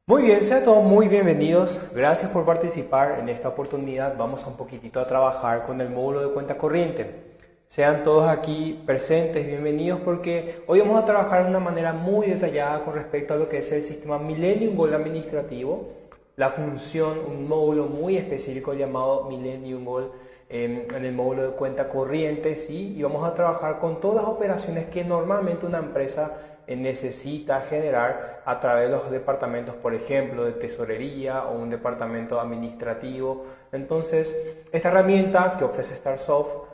Muy bien, sean todos muy bienvenidos. Gracias por participar en esta oportunidad. Vamos un poquitito a trabajar con el módulo de cuenta corriente. Sean todos aquí presentes, bienvenidos, porque hoy vamos a trabajar de una manera muy detallada con respecto a lo que es el sistema Millennium Goal administrativo, la función, un módulo muy específico llamado Millennium Goal en el módulo de cuenta corriente, ¿sí? Y vamos a trabajar con todas las operaciones que normalmente una empresa necesita generar a través de los departamentos, por ejemplo, de tesorería o un departamento administrativo. Entonces, esta herramienta que ofrece StarSoft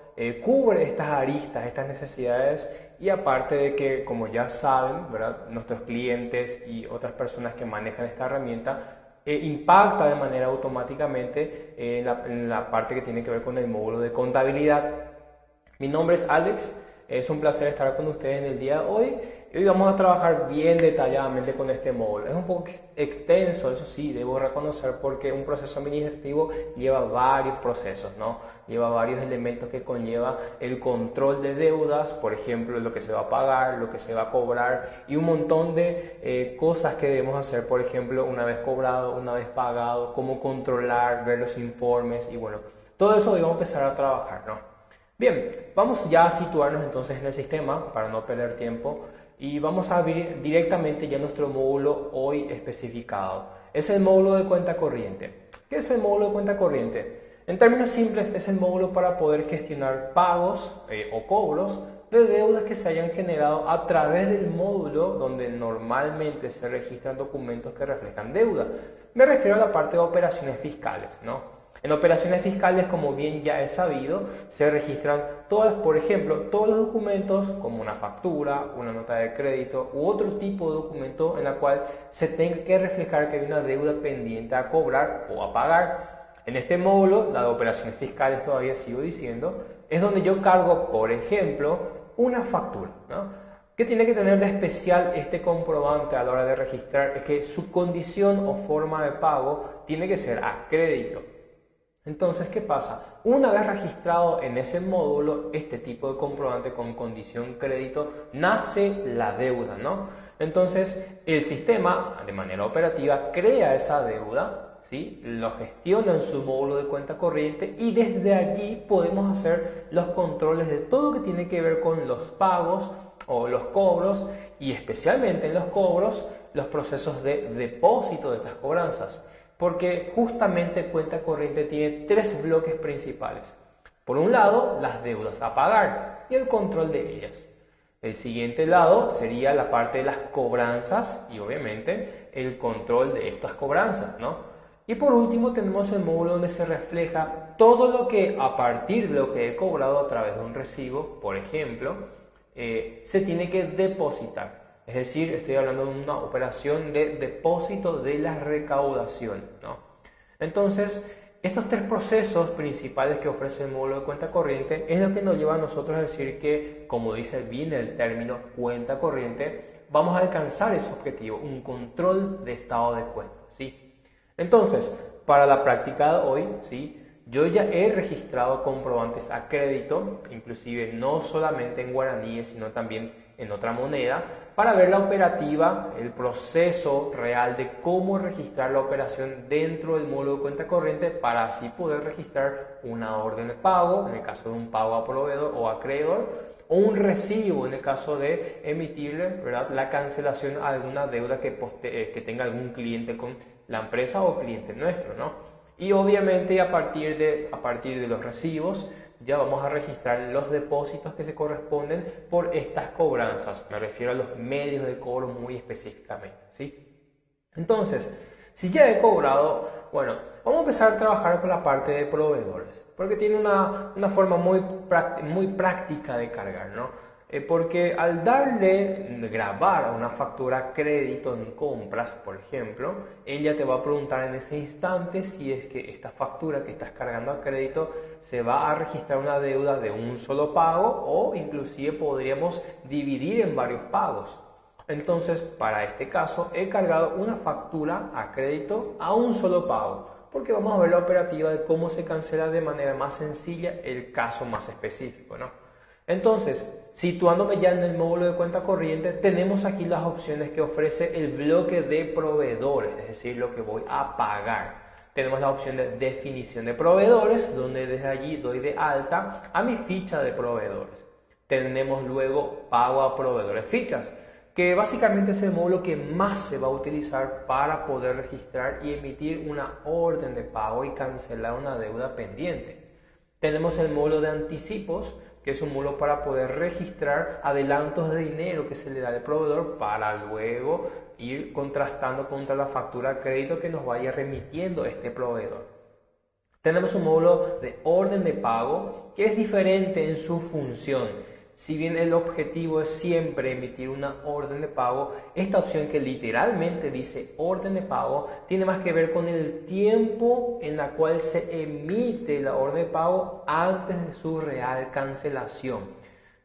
cubre estas aristas, estas necesidades, y aparte de que, como ya saben, ¿verdad?, nuestros clientes y otras personas que manejan esta herramienta impacta de manera automáticamente en la parte que tiene que ver con el módulo de contabilidad. Mi nombre es Alex, es un placer estar con ustedes en el día de hoy. Y hoy vamos a trabajar bien detalladamente con este módulo. Es un poco extenso, eso sí, debo reconocer, porque un proceso administrativo lleva varios procesos, ¿no? Lleva varios elementos que conlleva el control de deudas, por ejemplo, lo que se va a pagar, lo que se va a cobrar y un montón de cosas que debemos hacer, por ejemplo, una vez cobrado, una vez pagado, cómo controlar, ver los informes y bueno, todo eso debemos empezar a trabajar, ¿no? Bien, vamos ya a situarnos entonces en el sistema para no perder tiempo. Y vamos a abrir directamente ya nuestro módulo hoy especificado. Es el módulo de cuenta corriente. ¿Qué es el módulo de cuenta corriente? En términos simples, es el módulo para poder gestionar pagos o cobros de deudas que se hayan generado a través del módulo donde normalmente se registran documentos que reflejan deuda. Me refiero a la parte de operaciones fiscales, ¿no? En operaciones fiscales, como bien ya es sabido, se registran todas, por ejemplo, todos los documentos como una factura, una nota de crédito u otro tipo de documento en la cual se tenga que reflejar que hay una deuda pendiente a cobrar o a pagar. En este módulo, la de operaciones fiscales, todavía sigo diciendo, es donde yo cargo, por ejemplo, una factura, ¿no? ¿Qué tiene que tener de especial este comprobante a la hora de registrar? Es que su condición o forma de pago tiene que ser a crédito. Entonces, ¿qué pasa? Una vez registrado en ese módulo este tipo de comprobante con condición crédito, nace la deuda, ¿no? Entonces, el sistema, de manera operativa, crea esa deuda, ¿sí? Lo gestiona en su módulo de cuenta corriente y desde allí podemos hacer los controles de todo lo que tiene que ver con los pagos o los cobros y especialmente en los cobros, los procesos de depósito de estas cobranzas. Porque justamente cuenta corriente tiene tres bloques principales. Por un lado, las deudas a pagar y el control de ellas. El siguiente lado sería la parte de las cobranzas y obviamente el control de estas cobranzas, ¿no? Y por último tenemos el módulo donde se refleja todo lo que a partir de lo que he cobrado a través de un recibo, por ejemplo, se tiene que depositar. Es decir, estoy hablando de una operación de depósito de la recaudación, ¿no? Entonces, estos tres procesos principales que ofrece el módulo de cuenta corriente es lo que nos lleva a nosotros a decir que, como dice bien el término cuenta corriente, vamos a alcanzar ese objetivo, un control de estado de cuenta, ¿sí? Entonces, para la práctica de hoy, ¿sí?, yo ya he registrado comprobantes a crédito, inclusive no solamente en guaraníes, sino también en otra moneda, para ver la operativa, el proceso real de cómo registrar la operación dentro del módulo de cuenta corriente para así poder registrar una orden de pago, en el caso de un pago a proveedor o acreedor, o un recibo en el caso de emitirle, ¿verdad?, la cancelación a alguna deuda que tenga algún cliente con la empresa o cliente nuestro, ¿no? Y obviamente a partir de los recibos ya vamos a registrar los depósitos que se corresponden por estas cobranzas. Me refiero a los medios de cobro muy específicamente, ¿sí? Entonces, si ya he cobrado, bueno, vamos a empezar a trabajar con la parte de proveedores, porque tiene una forma muy práctica de cargar, ¿no? Porque al grabar a una factura a crédito en compras, por ejemplo, ella te va a preguntar en ese instante si es que esta factura que estás cargando a crédito se va a registrar una deuda de un solo pago o inclusive podríamos dividir en varios pagos. Entonces, para este caso, he cargado una factura a crédito a un solo pago, porque vamos a ver la operativa de cómo se cancela de manera más sencilla el caso más específico, ¿no? Entonces, situándome ya en el módulo de cuenta corriente, tenemos aquí las opciones que ofrece el bloque de proveedores, es decir, lo que voy a pagar. Tenemos la opción de definición de proveedores, donde desde allí doy de alta a mi ficha de proveedores. Tenemos luego pago a proveedores fichas, que básicamente es el módulo que más se va a utilizar para poder registrar y emitir una orden de pago y cancelar una deuda pendiente. Tenemos el módulo de anticipos, que es un módulo para poder registrar adelantos de dinero que se le da al proveedor para luego ir contrastando contra la factura de crédito que nos vaya remitiendo este proveedor. Tenemos un módulo de orden de pago que es diferente en su función. Si bien el objetivo es siempre emitir una orden de pago, esta opción que literalmente dice orden de pago tiene más que ver con el tiempo en la cual se emite la orden de pago antes de su real cancelación.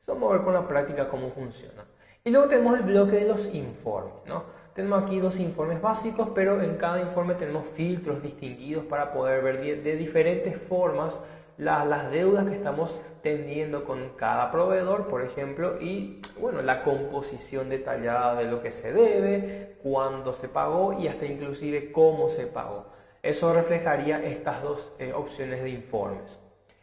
Vamos a ver con la práctica cómo funciona. Y luego tenemos el bloque de los informes, ¿no? Tenemos aquí dos informes básicos, pero en cada informe tenemos filtros distinguidos para poder ver de diferentes formas las deudas que estamos teniendo con cada proveedor, por ejemplo, y bueno, la composición detallada de lo que se debe, cuándo se pagó y hasta inclusive cómo se pagó. Eso reflejaría estas dos opciones de informes.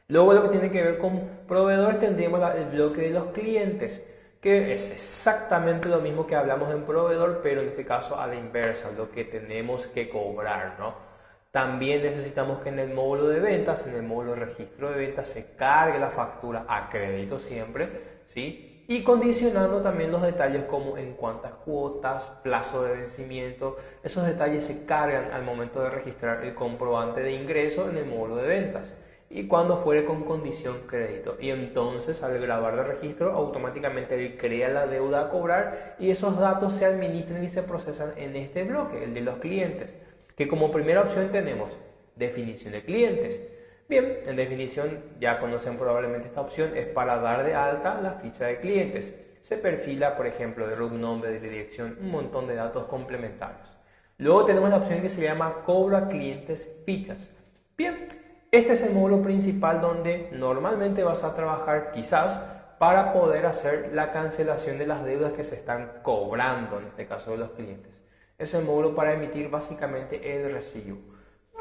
Luego, lo que tiene que ver con proveedores, tendríamos el bloque de los clientes, que es exactamente lo mismo que hablamos en proveedor, pero en este caso a la inversa, lo que tenemos que cobrar, ¿no? También necesitamos que en el módulo de ventas, en el módulo de registro de ventas, se cargue la factura a crédito siempre, ¿sí? Y condicionando también los detalles como en cuántas cuotas, plazo de vencimiento, esos detalles se cargan al momento de registrar el comprobante de ingreso en el módulo de ventas. Y cuando fuere con condición crédito. Y entonces al grabar el registro, automáticamente él crea la deuda a cobrar y esos datos se administran y se procesan en este bloque, el de los clientes. Que como primera opción tenemos definición de clientes. Bien, en definición ya conocen probablemente esta opción, es para dar de alta la ficha de clientes. Se perfila, por ejemplo, de root nombre, de dirección, un montón de datos complementarios. Luego tenemos la opción que se llama cobro a clientes fichas. Bien, este es el módulo principal donde normalmente vas a trabajar quizás para poder hacer la cancelación de las deudas que se están cobrando, en este caso de los clientes. Es el módulo para emitir básicamente el recibo.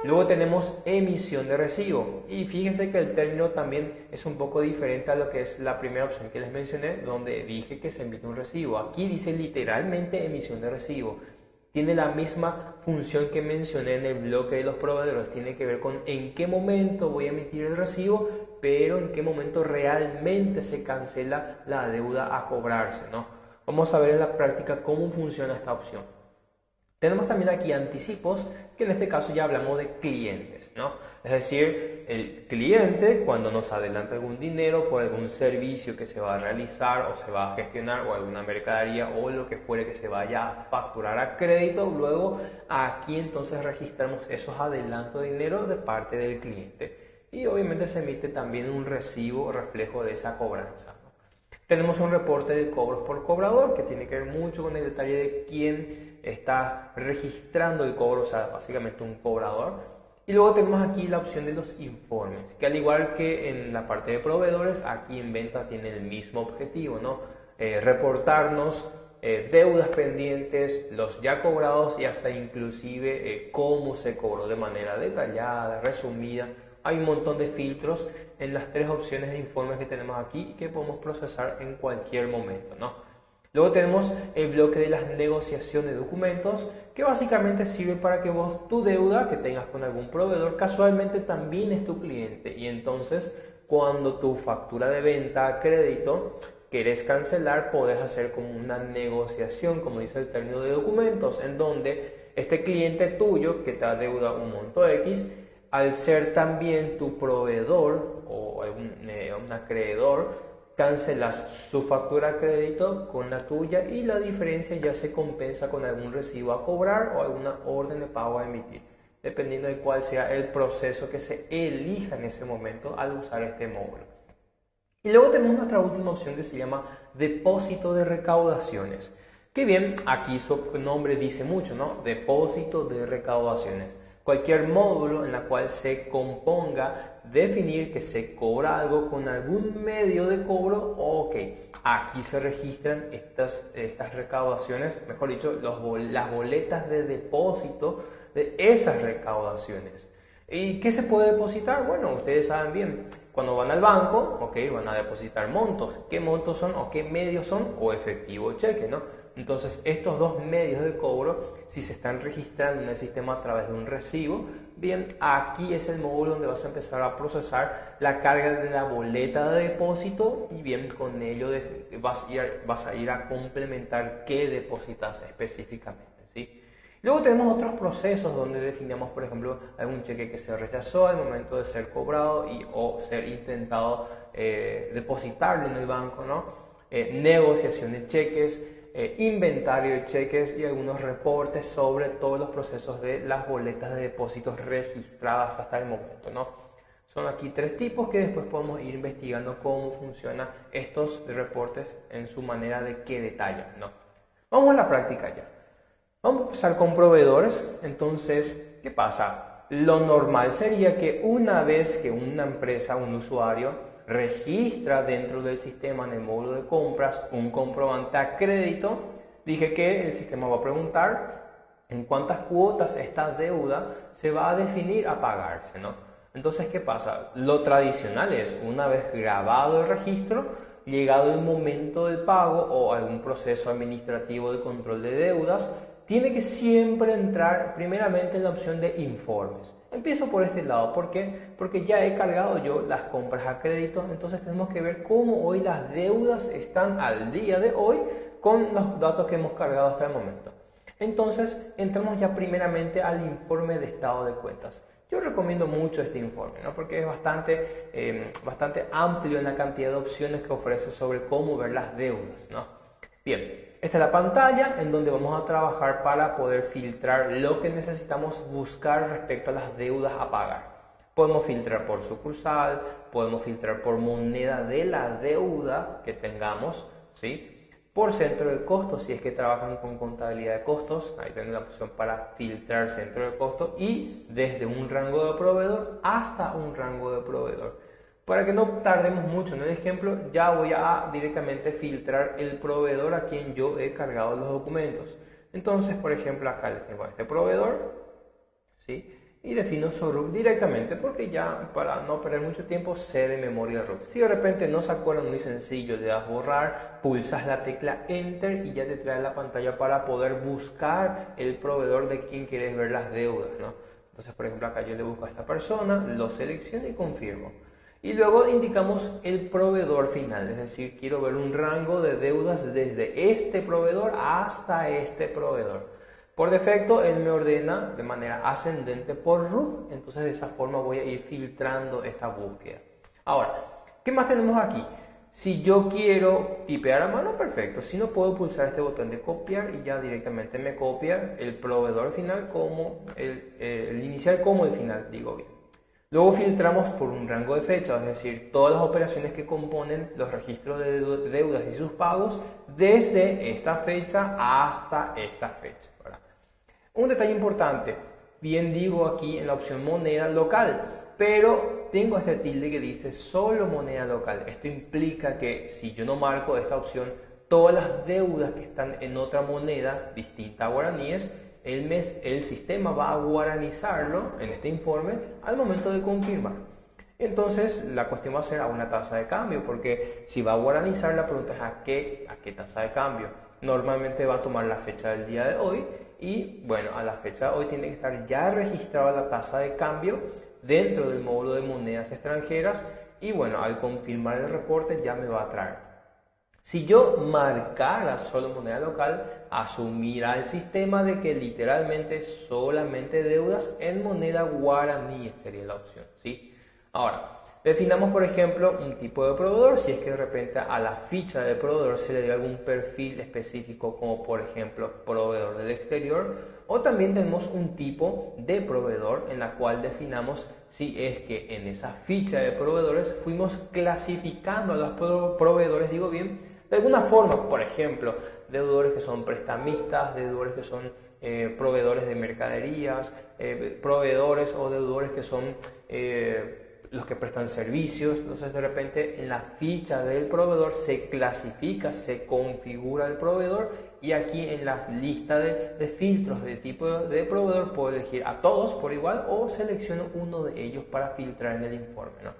Luego tenemos emisión de recibo y fíjense que el término también es un poco diferente a lo que es la primera opción que les mencioné, donde dije que se emite un recibo. Aquí dice literalmente emisión de recibo. Tiene la misma función que mencioné en el bloque de los proveedores. Tiene que ver con en qué momento voy a emitir el recibo, pero en qué momento realmente se cancela la deuda a cobrarse, ¿no? Vamos a ver en la práctica cómo funciona esta opción. Tenemos también aquí anticipos, que en este caso ya hablamos de clientes, ¿no? Es decir, el cliente cuando nos adelanta algún dinero por algún servicio que se va a realizar o se va a gestionar o alguna mercadería o lo que fuere que se vaya a facturar a crédito, luego aquí entonces registramos esos adelantos de dinero de parte del cliente y obviamente se emite también un recibo reflejo de esa cobranza. Tenemos un reporte de cobros por cobrador que tiene que ver mucho con el detalle de quién está registrando el cobro, o sea, básicamente un cobrador. Y luego tenemos aquí la opción de los informes, que al igual que en la parte de proveedores, aquí en venta tiene el mismo objetivo, ¿no? Reportarnos deudas pendientes, los ya cobrados y hasta inclusive cómo se cobró de manera detallada, resumida. Hay un montón de filtros en las tres opciones de informes que tenemos aquí que podemos procesar en cualquier momento, ¿no? Luego tenemos el bloque de las negociaciones de documentos, que básicamente sirve para que vos tu deuda que tengas con algún proveedor casualmente también es tu cliente y entonces cuando tu factura de venta a crédito querés cancelar, podés hacer como una negociación, como dice el término de documentos, en donde este cliente tuyo que te adeuda un monto X, al ser también tu proveedor o un acreedor, cancelas su factura de crédito con la tuya y la diferencia ya se compensa con algún recibo a cobrar o alguna orden de pago a emitir, dependiendo de cuál sea el proceso que se elija en ese momento al usar este módulo. Y luego tenemos nuestra última opción que se llama depósito de recaudaciones. Que bien, aquí su nombre dice mucho, ¿no? Depósito de recaudaciones. Cualquier módulo en la cual se componga definir que se cobra algo con algún medio de cobro, ok, aquí se registran estas recaudaciones, mejor dicho, las boletas de depósito de esas recaudaciones. ¿Y qué se puede depositar? Bueno, ustedes saben bien, cuando van al banco, ok, van a depositar montos. ¿Qué montos son o qué medios son? O efectivo o cheque, ¿no? Entonces, estos dos medios de cobro, si se están registrando en el sistema a través de un recibo, bien, aquí es el módulo donde vas a empezar a procesar la carga de la boleta de depósito y bien, con ello vas a ir a complementar qué depositas específicamente, ¿sí? Luego tenemos otros procesos donde definimos, por ejemplo, algún cheque que se rechazó al momento de ser cobrado o ser intentado depositarlo en el banco, ¿no? Negociación de cheques, inventario de cheques y algunos reportes sobre todos los procesos de las boletas de depósitos registradas hasta el momento, ¿no? Son aquí tres tipos que después podemos ir investigando cómo funcionan estos reportes en su manera de qué detallan, ¿no? Vamos a la práctica ya. Vamos a empezar con proveedores. Entonces, ¿qué pasa? Lo normal sería que una vez que una empresa, un usuario, registra dentro del sistema en el módulo de compras un comprobante a crédito, dije que el sistema va a preguntar en cuántas cuotas esta deuda se va a definir a pagarse, ¿no? Entonces, ¿qué pasa? Lo tradicional es, una vez grabado el registro, llegado el momento del pago o algún proceso administrativo de control de deudas, tiene que siempre entrar primeramente en la opción de informes. Empiezo por este lado, ¿por qué? Porque ya he cargado yo las compras a crédito, entonces tenemos que ver cómo hoy las deudas están al día de hoy con los datos que hemos cargado hasta el momento. Entonces, entramos ya primeramente al informe de estado de cuentas. Yo recomiendo mucho este informe, ¿no? Porque es bastante amplio en la cantidad de opciones que ofrece sobre cómo ver las deudas, ¿no? Bien, esta es la pantalla en donde vamos a trabajar para poder filtrar lo que necesitamos buscar respecto a las deudas a pagar. Podemos filtrar por sucursal, podemos filtrar por moneda de la deuda que tengamos, ¿sí? Por centro de costos, si es que trabajan con contabilidad de costos, ahí tienen la opción para filtrar centro de costos y desde un rango de proveedor hasta un rango de proveedor. Para que no tardemos mucho en el ejemplo, ya voy a directamente filtrar el proveedor a quien yo he cargado los documentos. Entonces, por ejemplo, acá le tengo a este proveedor, ¿sí? Y defino su RUC directamente porque ya para no perder mucho tiempo sé de memoria RUC. Si de repente no se acuerdan, muy sencillo, le das borrar, pulsas la tecla Enter y ya te trae la pantalla para poder buscar el proveedor de quien quieres ver las deudas, ¿no? Entonces, por ejemplo, acá yo le busco a esta persona, lo selecciono y confirmo. Y luego indicamos el proveedor final, es decir, quiero ver un rango de deudas desde este proveedor hasta este proveedor. Por defecto, él me ordena de manera ascendente por RUC, entonces de esa forma voy a ir filtrando esta búsqueda. Ahora, ¿qué más tenemos aquí? Si yo quiero tipear a mano, perfecto. Si no, puedo pulsar este botón de copiar y ya directamente me copia el proveedor final como el inicial como el final, digo bien. Luego filtramos por un rango de fecha, es decir, todas las operaciones que componen los registros de deudas y sus pagos desde esta fecha hasta esta fecha, ¿verdad? Un detalle importante, bien digo aquí en la opción moneda local, pero tengo este tilde que dice solo moneda local. Esto implica que si yo no marco esta opción, todas las deudas que están en otra moneda distinta a guaraníes, el sistema va a guaranizarlo en este informe al momento de confirmar. Entonces la cuestión va a ser a una tasa de cambio, porque si va a guaranizar, la pregunta es a qué tasa de cambio. Normalmente va a tomar la fecha del día de hoy y bueno, a la fecha de hoy tiene que estar ya registrada la tasa de cambio dentro del módulo de monedas extranjeras y bueno, al confirmar el reporte ya me va a traer. Si yo marcara solo moneda local, asumirá el sistema de que literalmente solamente deudas en moneda guaraní sería la opción, ¿sí? Ahora, definamos por ejemplo un tipo de proveedor, si es que de repente a la ficha del proveedor se le dio algún perfil específico como por ejemplo proveedor del exterior, o también tenemos un tipo de proveedor en la cual definamos si es que en esa ficha de proveedores fuimos clasificando a los proveedores, digo bien, de alguna forma, por ejemplo, deudores que son prestamistas, deudores que son proveedores de mercaderías, proveedores o deudores que son los que prestan servicios. Entonces de repente en la ficha del proveedor se clasifica, se configura el proveedor, y aquí en la lista de filtros de tipo de proveedor puedo elegir a todos por igual o selecciono uno de ellos para filtrar en el informe, ¿no?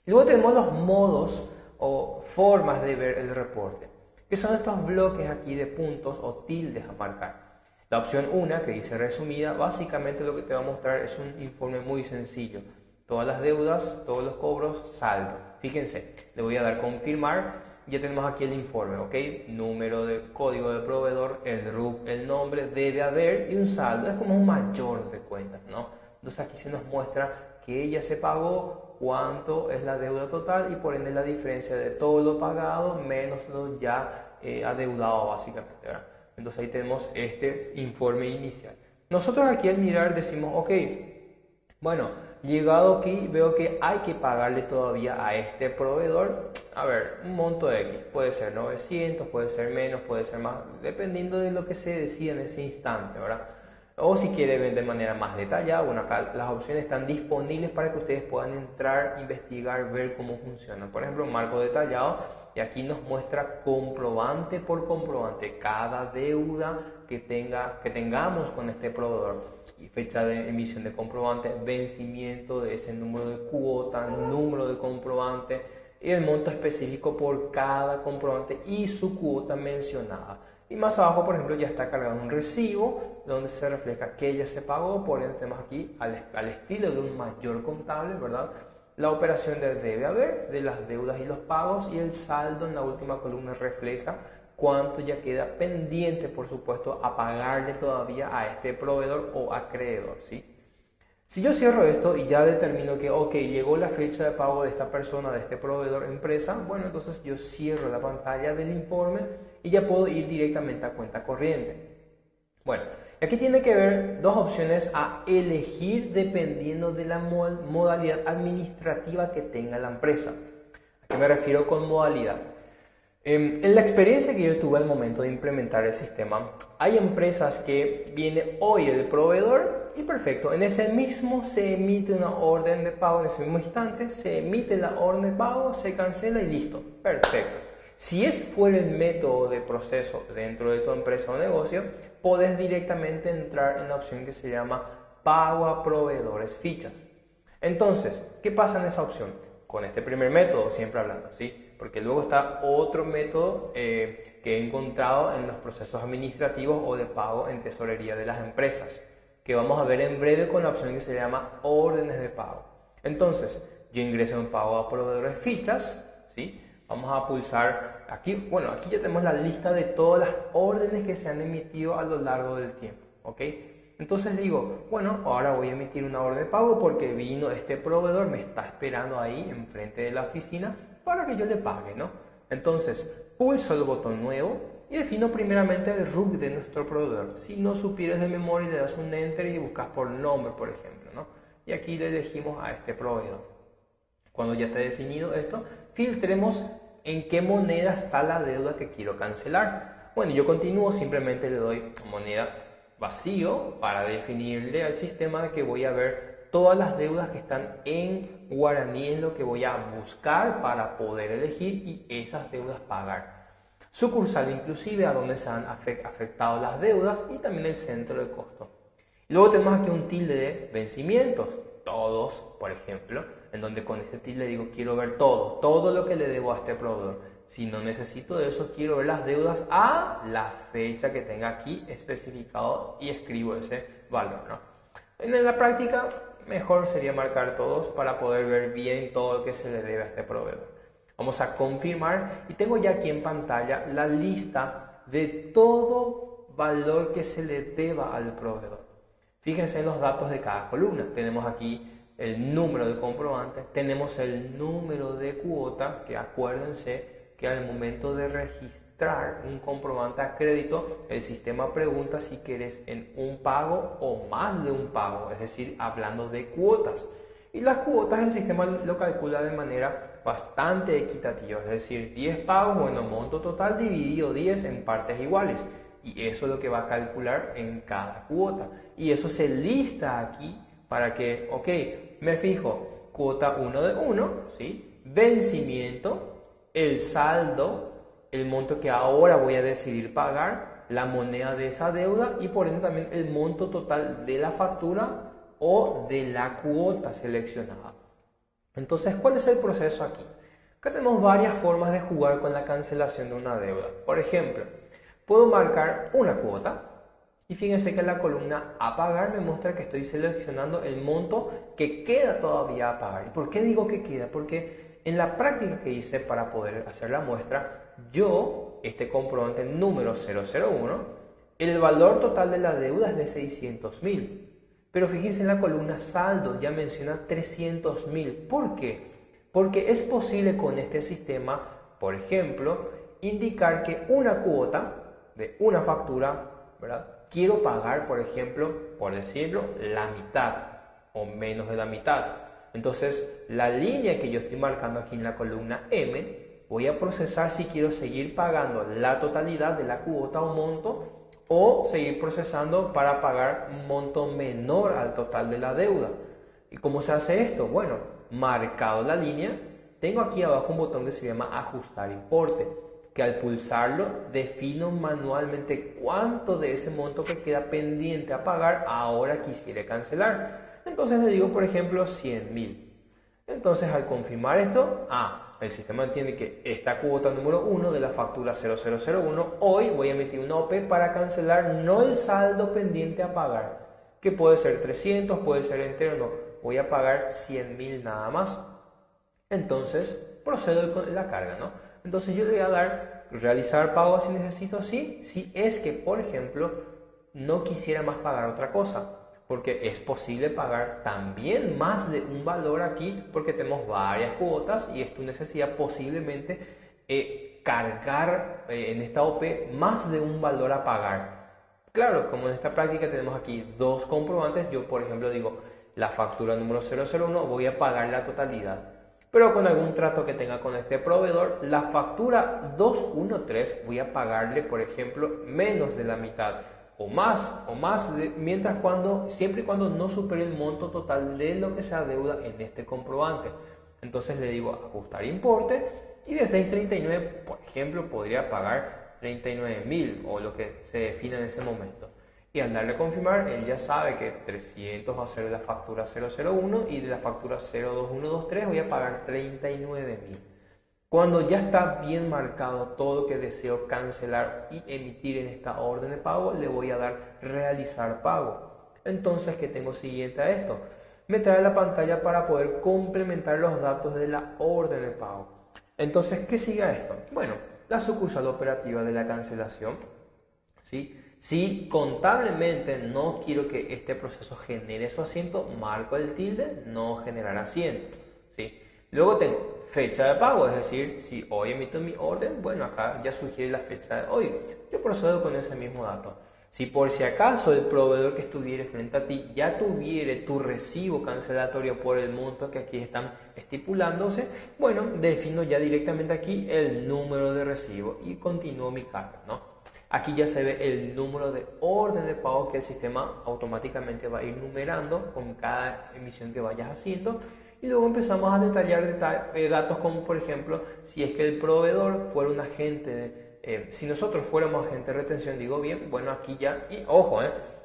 Luego tenemos los modos o formas de ver el reporte, que son estos bloques aquí de puntos o tildes a marcar. La opción 1, que dice resumida, básicamente lo que te va a mostrar es un informe muy sencillo. Todas las deudas, todos los cobros, saldo. Fíjense, le voy a dar confirmar, ya tenemos aquí el informe, ¿ok? Número de código de proveedor, el RUC, el nombre, debe haber y un saldo. Es como un mayor de cuentas, ¿no? Entonces aquí se nos muestra que ya se pagó, cuánto es la deuda total y por ende la diferencia de todo lo pagado menos lo ya adeudado básicamente, ¿verdad? Entonces ahí tenemos este informe inicial. Nosotros aquí al mirar decimos, ok, bueno, llegado aquí veo que hay que pagarle todavía a este proveedor, a ver, un monto X, puede ser 900, puede ser menos, puede ser más, dependiendo de lo que se decida en ese instante, ¿verdad? O si quiere ver de manera más detallada, bueno, acá las opciones están disponibles para que ustedes puedan entrar, investigar, ver cómo funciona. Por ejemplo, marco detallado, y aquí nos muestra comprobante por comprobante cada deuda que tengamos con este proveedor, y fecha de emisión de comprobante, vencimiento de ese número de cuota, número de comprobante y el monto específico por cada comprobante y su cuota mencionada. Y más abajo, por ejemplo, ya está cargado un recibo donde se refleja que ya se pagó. Por ende tenemos aquí al estilo de un mayor contable, ¿verdad?, la operación de debe haber, de las deudas y los pagos, y el saldo en la última columna refleja cuánto ya queda pendiente, por supuesto, a pagarle todavía a este proveedor o acreedor, ¿sí? Si yo cierro esto y ya determino que, ok, llegó la fecha de pago de esta persona, de este proveedor, empresa, bueno, entonces yo cierro la pantalla del informe y ya puedo ir directamente a cuenta corriente. Bueno, aquí tiene que ver dos opciones a elegir dependiendo de la modalidad administrativa que tenga la empresa. ¿A qué me refiero con modalidad? En la experiencia que yo tuve al momento de implementar el sistema, hay empresas que viene hoy el proveedor y perfecto, en ese mismo se emite una orden de pago, en ese mismo instante se emite la orden de pago, se cancela y listo, perfecto. Si ese fuera el método de proceso dentro de tu empresa o negocio, puedes directamente entrar en la opción que se llama pago a proveedores fichas. Entonces, ¿qué pasa en esa opción? Con este primer método, siempre hablando, ¿sí? Porque luego está otro método que he encontrado en los procesos administrativos o de pago en tesorería de las empresas, que vamos a ver en breve con la opción que se llama órdenes de pago. Entonces, yo ingreso en pago a proveedores fichas, ¿sí? Vamos a pulsar aquí, bueno, aquí ya tenemos la lista de todas las órdenes que se han emitido a lo largo del tiempo, ¿ok? Entonces digo, bueno, ahora voy a emitir una orden de pago porque vino este proveedor, me está esperando ahí enfrente de la oficina para que yo le pague, ¿no? Entonces, pulso el botón nuevo y defino primeramente el RUC de nuestro proveedor. Si no supieras de memoria, le das un Enter y buscas por nombre, por ejemplo, ¿no? Y aquí le elegimos a este proveedor. Cuando ya esté definido esto, filtremos en qué moneda está la deuda que quiero cancelar. Bueno, yo continúo, simplemente le doy moneda vacío para definirle al sistema que voy a ver todas las deudas que están en guaraní, es lo que voy a buscar para poder elegir y esas deudas pagar. Sucursal inclusive a donde se han afectado las deudas y también el centro de costo. Y luego tenemos aquí un tilde de vencimientos, todos, por ejemplo, en donde con este tilde digo quiero ver todo lo que le debo a este proveedor. Si no necesito de eso, quiero ver las deudas a la fecha que tenga aquí especificado y escribo ese valor, ¿no? En la práctica, mejor sería marcar todos para poder ver bien todo lo que se le debe a este proveedor. Vamos a confirmar y tengo ya aquí en pantalla la lista de todo valor que se le deba al proveedor. Fíjense en los datos de cada columna. Tenemos aquí el número de comprobantes, tenemos el número de cuota, que acuérdense que al momento de registrar un comprobante a crédito, el sistema pregunta si quieres en un pago o más de un pago, es decir, hablando de cuotas. Y las cuotas el sistema lo calcula de manera bastante equitativa, es decir, 10 pagos, bueno, monto total dividido 10 en partes iguales. Y eso es lo que va a calcular en cada cuota. Y eso se lista aquí para que, ok, me fijo, cuota 1 de 1, ¿sí? Vencimiento, el saldo, el monto que ahora voy a decidir pagar, la moneda de esa deuda y por ende también el monto total de la factura o de la cuota seleccionada. Entonces, ¿cuál es el proceso aquí? Acá tenemos varias formas de jugar con la cancelación de una deuda. Por ejemplo, puedo marcar una cuota y fíjense que en la columna a pagar me muestra que estoy seleccionando el monto que queda todavía a pagar. ¿Y por qué digo que queda? Porque en la práctica que hice para poder hacer la muestra, este comprobante número 001, el valor total de la deuda es de 600.000. Pero fíjense en la columna saldo, ya menciona 300.000. ¿Por qué? Porque es posible con este sistema, por ejemplo, indicar que una cuota de una factura, ¿verdad? Quiero pagar, por ejemplo, por decirlo, la mitad o menos de la mitad. Entonces, la línea que yo estoy marcando aquí en la columna M, voy a procesar si quiero seguir pagando la totalidad de la cuota o monto o seguir procesando para pagar un monto menor al total de la deuda. ¿Y cómo se hace esto? Bueno, marcado la línea, tengo aquí abajo un botón que se llama ajustar importe, que al pulsarlo defino manualmente cuánto de ese monto que queda pendiente a pagar ahora quisiera cancelar. Entonces le digo, por ejemplo, 100.000. Entonces al confirmar esto, el sistema entiende que esta cuota número 1 de la factura 0001, hoy voy a emitir una OP para cancelar no el saldo pendiente a pagar, que puede ser 300, puede ser entero, no, voy a pagar 100.000 nada más. Entonces procedo con la carga, ¿no? Entonces yo le voy a dar realizar pago si necesito, sí, si es que, por ejemplo, no quisiera más pagar otra cosa. Porque es posible pagar también más de un valor aquí porque tenemos varias cuotas y es tu necesidad posiblemente cargar en esta OP más de un valor a pagar. Claro, como en esta práctica tenemos aquí dos comprobantes, yo por ejemplo digo la factura número 001 voy a pagar la totalidad. Pero con algún trato que tenga con este proveedor, la factura 213 voy a pagarle, por ejemplo, menos de la mitad. O más, siempre y cuando no supere el monto total de lo que se adeuda en este comprobante. Entonces le digo ajustar importe y de 639, por ejemplo, podría pagar 39.000 o lo que se defina en ese momento. Y al darle a confirmar, él ya sabe que 300 va a ser de la factura 001 y de la factura 02123 voy a pagar 39.000. Cuando ya está bien marcado todo lo que deseo cancelar y emitir en esta orden de pago, le voy a dar realizar pago. Entonces, ¿qué tengo siguiente a esto? Me trae la pantalla para poder complementar los datos de la orden de pago. Entonces, ¿qué sigue a esto? Bueno, la sucursal operativa de la cancelación, ¿sí? Si contablemente no quiero que este proceso genere su asiento, marco el tilde, no generar asiento, ¿sí? Luego tengo fecha de pago, es decir, si hoy emito mi orden, bueno, acá ya sugiere la fecha de hoy. Yo procedo con ese mismo dato. Si por si acaso el proveedor que estuviera frente a ti ya tuviera tu recibo cancelatorio por el monto que aquí están estipulándose, bueno, defino ya directamente aquí el número de recibo y continúo mi carga, ¿no? Aquí ya se ve el número de orden de pago que el sistema automáticamente va a ir numerando con cada emisión que vayas haciendo. Y luego empezamos a detallar datos como, por ejemplo, si es que el proveedor fuera un agente, si nosotros fuéramos agente de retención, digo bien, bueno, aquí ya, y ojo,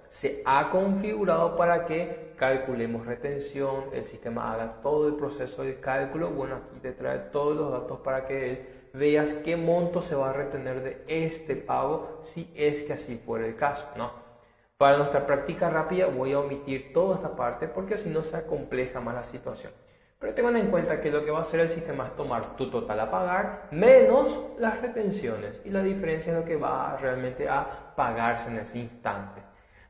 se ha configurado para que calculemos retención, el sistema haga todo el proceso de cálculo, bueno, aquí te trae todos los datos para que veas qué monto se va a retener de este pago, si es que así fuera el caso, ¿no? Para nuestra práctica rápida voy a omitir toda esta parte porque si no se acompleja más la situación. Pero tengan en cuenta que lo que va a hacer el sistema es tomar tu total a pagar menos las retenciones y la diferencia es lo que va realmente a pagarse en ese instante.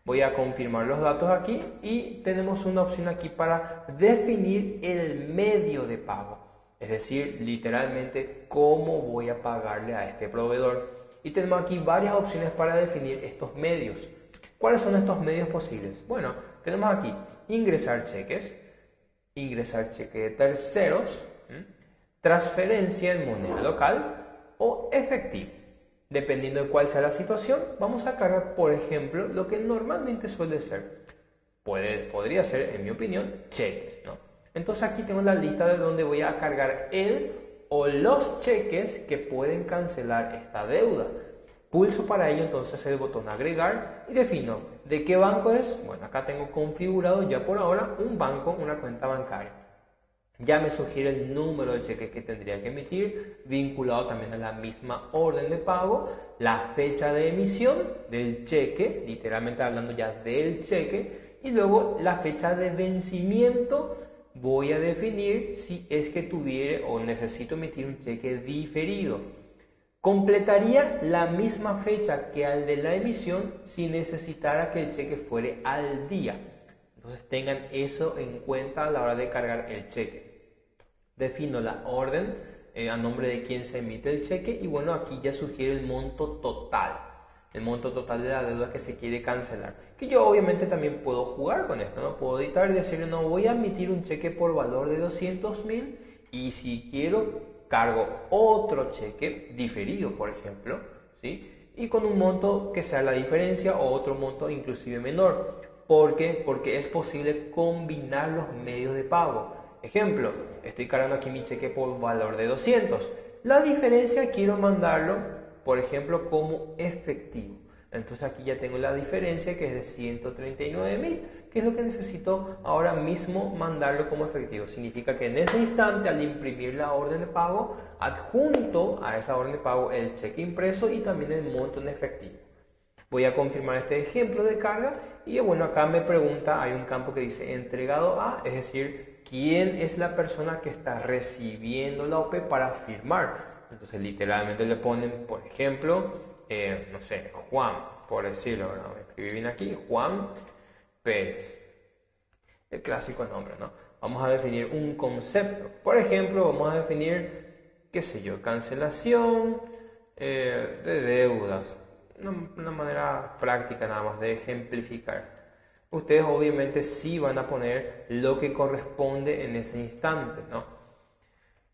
Voy a confirmar los datos aquí y tenemos una opción aquí para definir el medio de pago. Es decir, literalmente cómo voy a pagarle a este proveedor. Y tenemos aquí varias opciones para definir estos medios. ¿Cuáles son estos medios posibles? Bueno, tenemos aquí ingresar cheques, ingresar cheque de terceros, transferencia en moneda local o efectivo. Dependiendo de cuál sea la situación, vamos a cargar, por ejemplo, lo que normalmente suele ser. Podría ser, en mi opinión, cheques, ¿no? Entonces aquí tengo la lista de donde voy a cargar el o los cheques que pueden cancelar esta deuda. Pulso para ello entonces el botón agregar y defino de qué banco es. Bueno, acá tengo configurado ya por ahora un banco, una cuenta bancaria. Ya me sugiere el número de cheque que tendría que emitir, vinculado también a la misma orden de pago, la fecha de emisión del cheque, literalmente hablando ya del cheque, y luego la fecha de vencimiento. Voy a definir si es que tuviera o necesito emitir un cheque diferido. Completaría la misma fecha que al de la emisión si necesitara que el cheque fuere al día. Entonces tengan eso en cuenta a la hora de cargar el cheque. Defino la orden a nombre de quien se emite el cheque y bueno, aquí ya sugiere el monto total. El monto total de la deuda que se quiere cancelar. Que yo obviamente también puedo jugar con esto, ¿no? Puedo editar y decirle, no, voy a emitir un cheque por valor de 200.000 y si quiero cargo otro cheque diferido, por ejemplo, ¿sí? Y con un monto que sea la diferencia o otro monto inclusive menor. ¿Por qué? Porque es posible combinar los medios de pago. Ejemplo, estoy cargando aquí mi cheque por valor de 200. La diferencia quiero mandarlo, por ejemplo, como efectivo. Entonces aquí ya tengo la diferencia que es de 139.000, que es lo que necesito ahora mismo mandarlo como efectivo. Significa que en ese instante, al imprimir la orden de pago, adjunto a esa orden de pago el cheque impreso y también el monto en efectivo. Voy a confirmar este ejemplo de carga y bueno, acá me pregunta, hay un campo que dice entregado a, es decir, quién es la persona que está recibiendo la OP para firmar. Entonces literalmente le ponen, por ejemplo, no sé, Juan, por decirlo, ¿verdad? Escribí bien aquí, Juan Pérez. El clásico nombre, ¿no? Vamos a definir un concepto. Por ejemplo, vamos a definir, qué sé yo, cancelación de deudas. Una manera práctica nada más de ejemplificar. Ustedes obviamente sí van a poner lo que corresponde en ese instante, ¿no?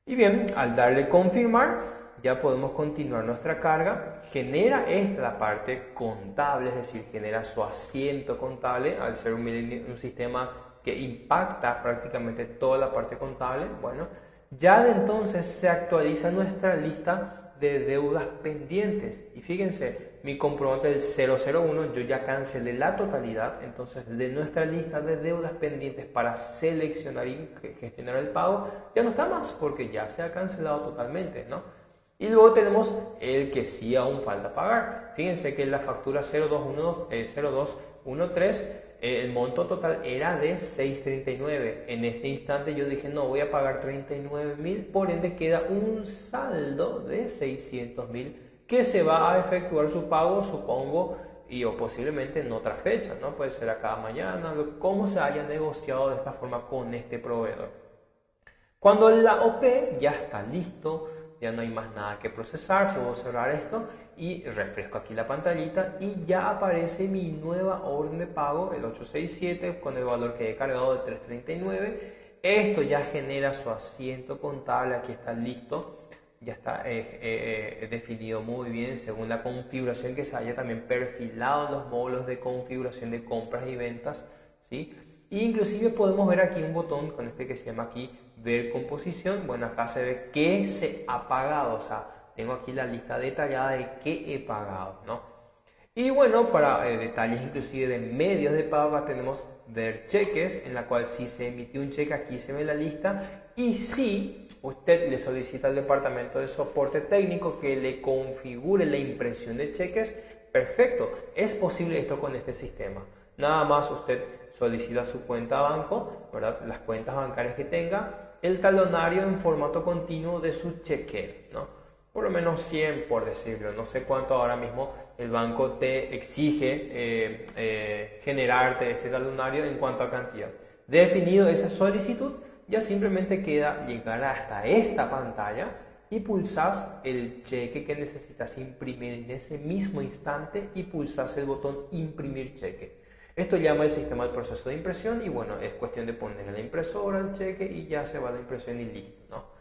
Y bien, al darle confirmar, ya podemos continuar nuestra carga. Genera esta parte contable, es decir, genera su asiento contable al ser un sistema que impacta prácticamente toda la parte contable. Bueno, ya de entonces se actualiza nuestra lista de deudas pendientes. Y fíjense, mi comprobante del 001, yo ya cancelé la totalidad. Entonces, de nuestra lista de deudas pendientes para seleccionar y gestionar el pago, ya no está más porque ya se ha cancelado totalmente, ¿no? Y luego tenemos el que sí aún falta pagar. Fíjense que la factura 0213, el monto total era de 639. En este instante yo dije, no, voy a pagar 39.000, por ende queda un saldo de 600.000 que se va a efectuar su pago, supongo, o posiblemente en otra fecha, ¿no? Puede ser acá mañana, como se haya negociado de esta forma con este proveedor. Cuando la OP ya está listo, ya no hay más nada que procesar, puedo cerrar esto y refresco aquí la pantallita y ya aparece mi nueva orden de pago, el 867, con el valor que he cargado de 339. Esto ya genera su asiento contable, aquí está listo, ya está definido muy bien según la configuración que se haya también perfilado en los módulos de configuración de compras y ventas, ¿sí? E inclusive podemos ver aquí un botón con este que se llama aquí ver composición. Bueno, acá se ve que se ha pagado, o sea, tengo aquí la lista detallada de qué he pagado, ¿no? Y bueno, para detalles inclusive de medios de pago tenemos ver cheques, en la cual si se emitió un cheque aquí se ve la lista, y si usted le solicita al departamento de soporte técnico que le configure la impresión de cheques, perfecto, es posible esto con este sistema. Nada más usted solicita su cuenta banco, ¿verdad? Las cuentas bancarias que tenga, el talonario en formato continuo de su chequero, ¿no? Por lo menos 100, por decirlo. No sé cuánto ahora mismo el banco te exige generarte este talonario en cuanto a cantidad. Definido esa solicitud, ya simplemente queda llegar hasta esta pantalla y pulsas el cheque que necesitas imprimir en ese mismo instante y pulsas el botón imprimir cheque. Esto llama el sistema del proceso de impresión y bueno, es cuestión de poner en la impresora el cheque y ya se va la impresión y listo, ¿no?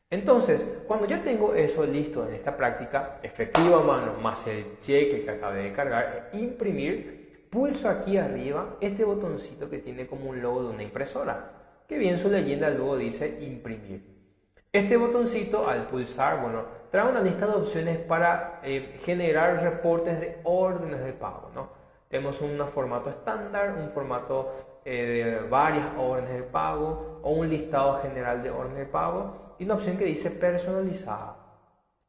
Entonces, cuando ya tengo eso listo en esta práctica, efectivo a mano, más el cheque que acabé de cargar, imprimir, pulso aquí arriba este botoncito que tiene como un logo de una impresora. que bien su leyenda luego dice imprimir. Este botoncito, al pulsar, bueno, trae una lista de opciones para generar reportes de órdenes de pago, ¿no? Tenemos un formato estándar, un formato de varias órdenes de pago o un listado general de órdenes de pago y una opción que dice personalizada.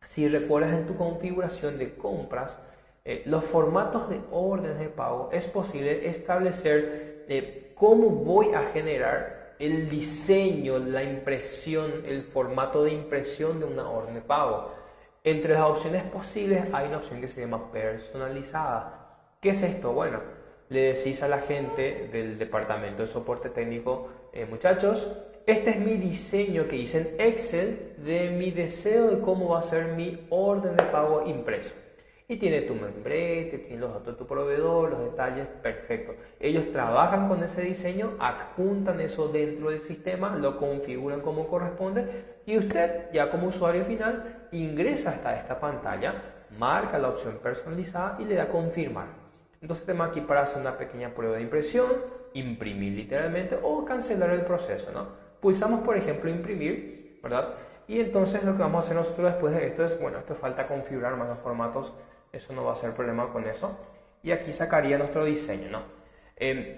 Si recuerdas en tu configuración de compras, los formatos de órdenes de pago, es posible establecer cómo voy a generar el diseño, la impresión, el formato de impresión de una orden de pago. Entre las opciones posibles hay una opción que se llama personalizada. ¿Qué es esto? Bueno, le decís a la gente del departamento de soporte técnico, muchachos, este es mi diseño que hice en Excel de mi deseo de cómo va a ser mi orden de pago impreso. Y tiene tu membrete, tiene los datos de tu proveedor, los detalles, perfecto. Ellos trabajan con ese diseño, adjuntan eso dentro del sistema, lo configuran como corresponde y usted, ya como usuario final, ingresa hasta esta pantalla, marca la opción personalizada y le da a confirmar. Entonces tenemos aquí para hacer una pequeña prueba de impresión, imprimir literalmente o cancelar el proceso, ¿no? Pulsamos, por ejemplo, imprimir, ¿verdad? Y entonces lo que vamos a hacer nosotros después de esto es, bueno, esto falta configurar más los formatos, eso no va a ser problema con eso. Y aquí sacaría nuestro diseño, ¿no?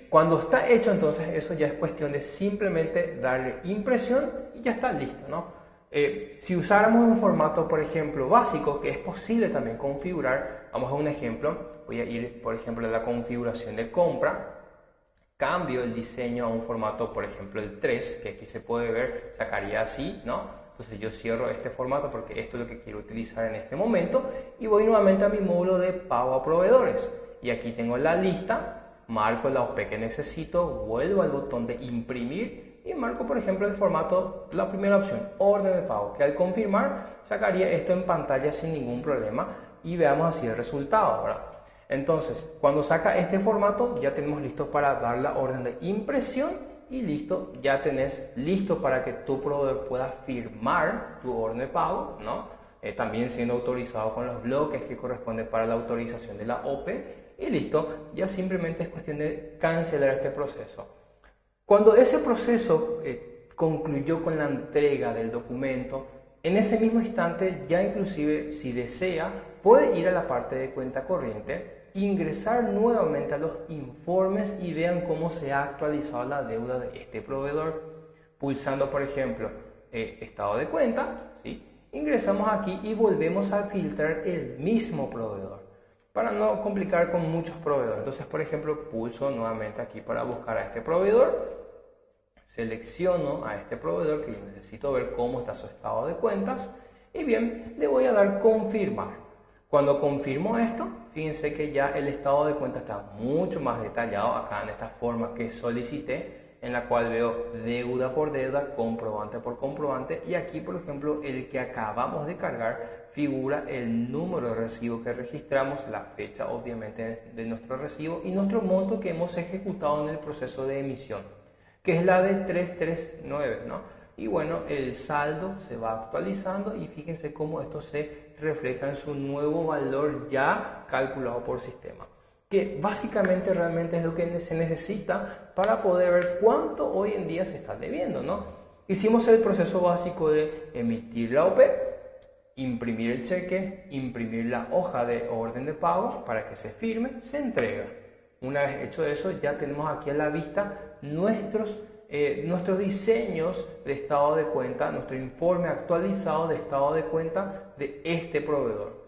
Cuando está hecho, entonces eso ya es cuestión de simplemente darle impresión y ya está listo, ¿no? Si usáramos un formato, por ejemplo, básico, que es posible también configurar, vamos a un ejemplo, voy a ir, por ejemplo, a la configuración de compra, cambio el diseño a un formato, por ejemplo, el 3, que aquí se puede ver, sacaría así, ¿no? Entonces yo cierro este formato porque esto es lo que quiero utilizar en este momento y voy nuevamente a mi módulo de pago a proveedores. Y aquí tengo la lista, marco la OP que necesito, vuelvo al botón de imprimir y marco, por ejemplo, el formato, la primera opción, orden de pago, que al confirmar sacaría esto en pantalla sin ningún problema y veamos así el resultado, ¿verdad? Entonces, cuando saca este formato, ya tenemos listo para dar la orden de impresión y listo, ya tenés listo para que tu proveedor pueda firmar tu orden de pago, ¿no? También siendo autorizado con los bloques que corresponden para la autorización de la OPE y listo, ya simplemente es cuestión de cancelar este proceso. Cuando ese proceso concluyó con la entrega del documento, en ese mismo instante ya inclusive si desea puede ir a la parte de cuenta corriente, ingresar nuevamente a los informes y vean cómo se ha actualizado la deuda de este proveedor. Pulsando, por ejemplo, estado de cuenta, ¿sí? Ingresamos aquí y volvemos a filtrar el mismo proveedor para no complicar con muchos proveedores. Entonces, por ejemplo, pulso nuevamente aquí para buscar a este proveedor, selecciono a este proveedor que yo necesito ver cómo está su estado de cuentas y bien, le voy a dar confirmar. Cuando confirmo esto, fíjense que ya el estado de cuenta está mucho más detallado acá en esta forma que solicité, en la cual veo deuda por deuda, comprobante por comprobante y aquí, por ejemplo, el que acabamos de cargar figura el número de recibo que registramos, la fecha obviamente de nuestro recibo y nuestro monto que hemos ejecutado en el proceso de emisión, que es la de 339, ¿no? Y bueno, el saldo se va actualizando y fíjense cómo esto se refleja en su nuevo valor ya calculado por sistema, que básicamente realmente es lo que se necesita para poder ver cuánto hoy en día se está debiendo, ¿no? Hicimos el proceso básico de emitir la OP, imprimir el cheque, imprimir la hoja de orden de pago para que se firme, se entrega. Una vez hecho eso, ya tenemos aquí a la vista nuestros diseños de estado de cuenta, nuestro informe actualizado de estado de cuenta de este proveedor.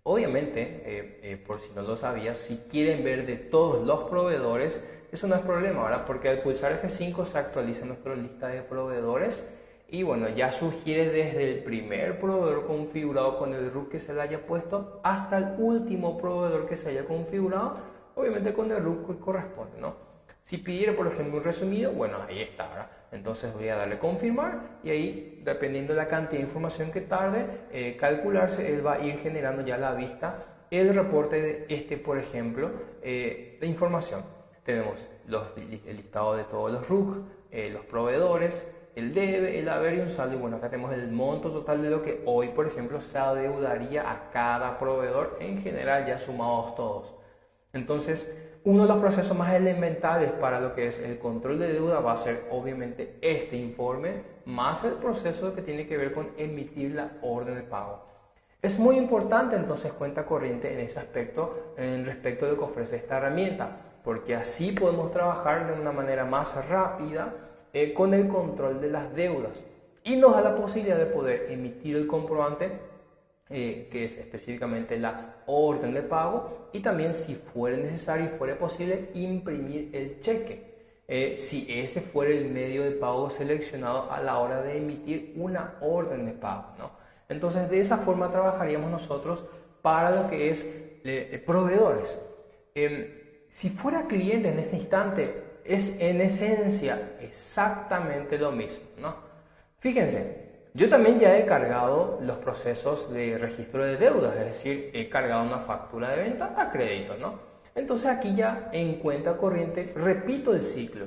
Obviamente, por si no lo sabías, si quieren ver de todos los proveedores, eso no es problema, ¿verdad? Porque al pulsar F5 se actualiza nuestra lista de proveedores y bueno, ya sugiere desde el primer proveedor configurado con el RUC que se le haya puesto hasta el último proveedor que se haya configurado, obviamente con el RUC que corresponde, ¿no? Si pidiera, por ejemplo, un resumido, bueno, ahí está, ¿verdad? Entonces voy a darle confirmar y ahí, dependiendo de la cantidad de información que tarde calcularse, él va a ir generando ya a la vista el reporte de este, por ejemplo, de información. Tenemos el listado de todos los RUC, los proveedores, el debe, el haber y un saldo. Y bueno, acá tenemos el monto total de lo que hoy, por ejemplo, se adeudaría a cada proveedor en general, ya sumados todos. Entonces, uno de los procesos más elementales para lo que es el control de deuda va a ser obviamente este informe, más el proceso que tiene que ver con emitir la orden de pago. Es muy importante entonces cuenta corriente en ese aspecto en respecto a lo que ofrece esta herramienta, porque así podemos trabajar de una manera más rápida con el control de las deudas y nos da la posibilidad de poder emitir el comprobante, que es específicamente la orden de pago, y también, si fuera necesario y fuera posible, imprimir el cheque, si ese fuera el medio de pago seleccionado a la hora de emitir una orden de pago, ¿no? Entonces, de esa forma trabajaríamos nosotros para lo que es proveedores. Si fuera cliente en este instante, es en esencia exactamente lo mismo, ¿no? Fíjense, yo también ya he cargado los procesos de registro de deudas, es decir, he cargado una factura de venta a crédito, ¿no? Entonces aquí ya en cuenta corriente repito el ciclo,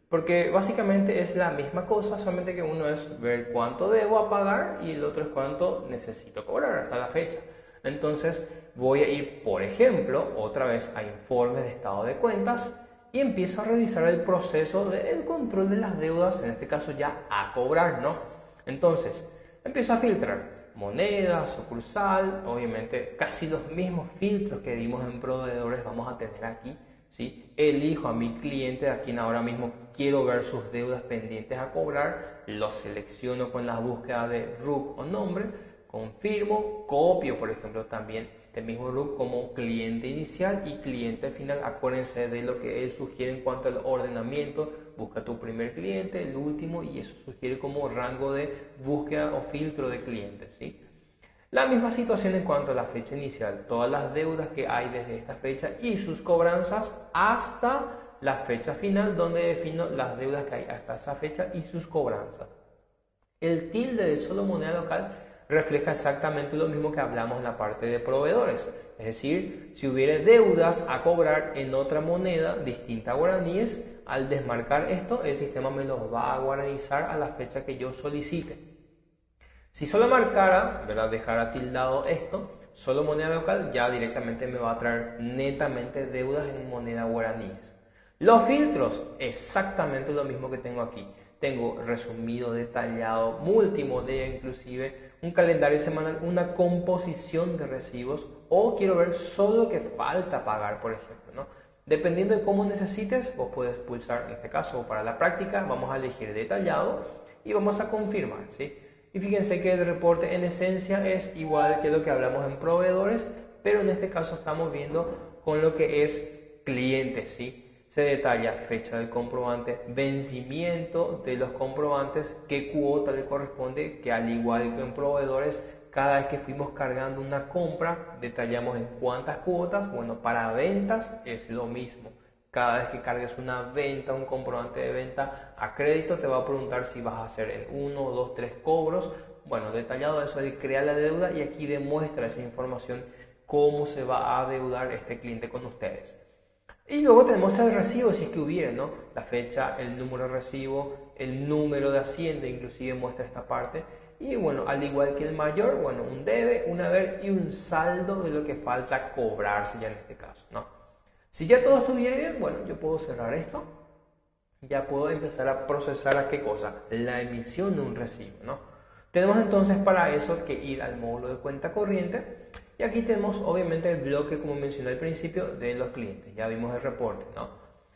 porque básicamente es la misma cosa, solamente que uno es ver cuánto debo a pagar y el otro es cuánto necesito cobrar hasta la fecha. Entonces voy a ir, por ejemplo, otra vez a informes de estado de cuentas y empiezo a revisar el proceso del control de las deudas, en este caso ya a cobrar, ¿no? Entonces empiezo a filtrar moneda, sucursal, obviamente casi los mismos filtros que dimos en proveedores vamos a tener aquí, ¿sí? Elijo a mi cliente a quien ahora mismo quiero ver sus deudas pendientes a cobrar, lo selecciono con la búsqueda de RUC o nombre, confirmo, copio por ejemplo también este mismo RUC como cliente inicial y cliente final. Acuérdense de lo que él sugiere en cuanto al ordenamiento, busca tu primer cliente, el último, y eso sugiere como rango de búsqueda o filtro de clientes, ¿sí? La misma situación en cuanto a la fecha inicial, todas las deudas que hay desde esta fecha y sus cobranzas hasta la fecha final, donde defino las deudas que hay hasta esa fecha y sus cobranzas. El tilde de solo moneda local refleja exactamente lo mismo que hablamos en la parte de proveedores. Es decir, si hubiera deudas a cobrar en otra moneda distinta a guaraníes, al desmarcar esto, el sistema me los va a guaranizar a la fecha que yo solicite. Si solo marcara, ¿verdad?, dejara tildado esto, solo moneda local, ya directamente me va a traer netamente deudas en moneda guaraníes. Los filtros, exactamente lo mismo que tengo aquí. Tengo resumido, detallado, multimoneda inclusive, un calendario semanal, una composición de recibos, o quiero ver solo lo que falta pagar, por ejemplo, ¿no? Dependiendo de cómo necesites, vos puedes pulsar, en este caso para la práctica, vamos a elegir detallado y vamos a confirmar, ¿sí? Y fíjense que el reporte en esencia es igual que lo que hablamos en proveedores, pero en este caso estamos viendo con lo que es clientes, ¿sí? Se detalla fecha del comprobante, vencimiento de los comprobantes, qué cuota le corresponde, que al igual que en proveedores, cada vez que fuimos cargando una compra, detallamos en cuántas cuotas. Bueno, para ventas es lo mismo. Cada vez que cargues una venta, un comprobante de venta a crédito, te va a preguntar si vas a hacer en 1, 2, 3 cobros. Bueno, detallado eso de crear la deuda, y aquí demuestra esa información, cómo se va a adeudar este cliente con ustedes. Y luego tenemos el recibo, si es que hubiera, ¿no? La fecha, el número de recibo, el número de Hacienda, inclusive muestra esta parte. Y bueno, al igual que el mayor, bueno, un debe, un haber y un saldo de lo que falta cobrarse ya en este caso, ¿no? Si ya todo estuviera bien, bueno, yo puedo cerrar esto. Ya puedo empezar a procesar ¿qué cosa? La emisión de un recibo, ¿no? Tenemos entonces para eso que ir al módulo de cuenta corriente. Y aquí tenemos obviamente el bloque, como mencioné al principio, de los clientes. Ya vimos el reporte, ¿no?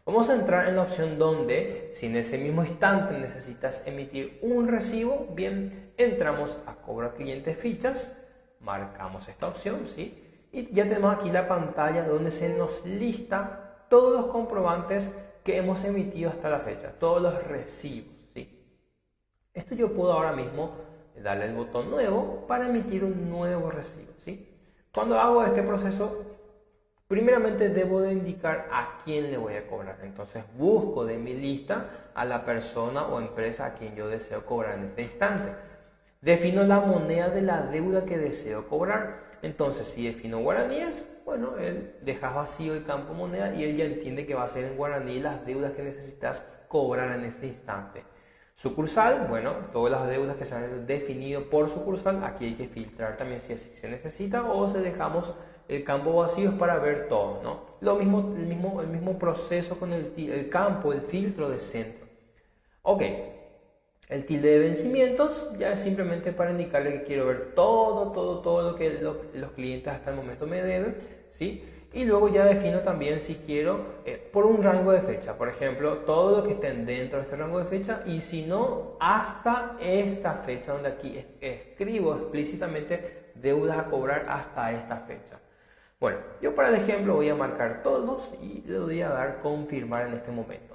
Vamos a entrar en la opción donde, si en ese mismo instante necesitas emitir un recibo, bien, entramos a cobro cliente fichas, marcamos esta opción, ¿sí? Y ya tenemos aquí la pantalla donde se nos lista todos los comprobantes que hemos emitido hasta la fecha, todos los recibos, ¿sí? Esto yo puedo ahora mismo darle el botón nuevo para emitir un nuevo recibo, ¿sí? Cuando hago este proceso, primeramente debo de indicar a quién le voy a cobrar. Entonces busco de mi lista a la persona o empresa a quien yo deseo cobrar en este instante. Defino la moneda de la deuda que deseo cobrar. Entonces, si defino guaraníes, bueno, él deja vacío el campo moneda y él ya entiende que va a ser en guaraní las deudas que necesitas cobrar en este instante. Sucursal, bueno, todas las deudas que se han definido por sucursal, aquí hay que filtrar también si así se necesita, o si dejamos el campo vacío es para ver todo, ¿no? Lo mismo, el mismo proceso con el campo, el filtro de centro. Ok, el tilde de vencimientos ya es simplemente para indicarle que quiero ver todo lo que los clientes hasta el momento me deben, ¿sí? Y luego ya defino también si quiero por un rango de fecha, por ejemplo, todo lo que estén dentro de este rango de fecha, y si no, hasta esta fecha, donde aquí escribo explícitamente deudas a cobrar hasta esta fecha. Bueno, yo para el ejemplo voy a marcar todos y le voy a dar confirmar en este momento.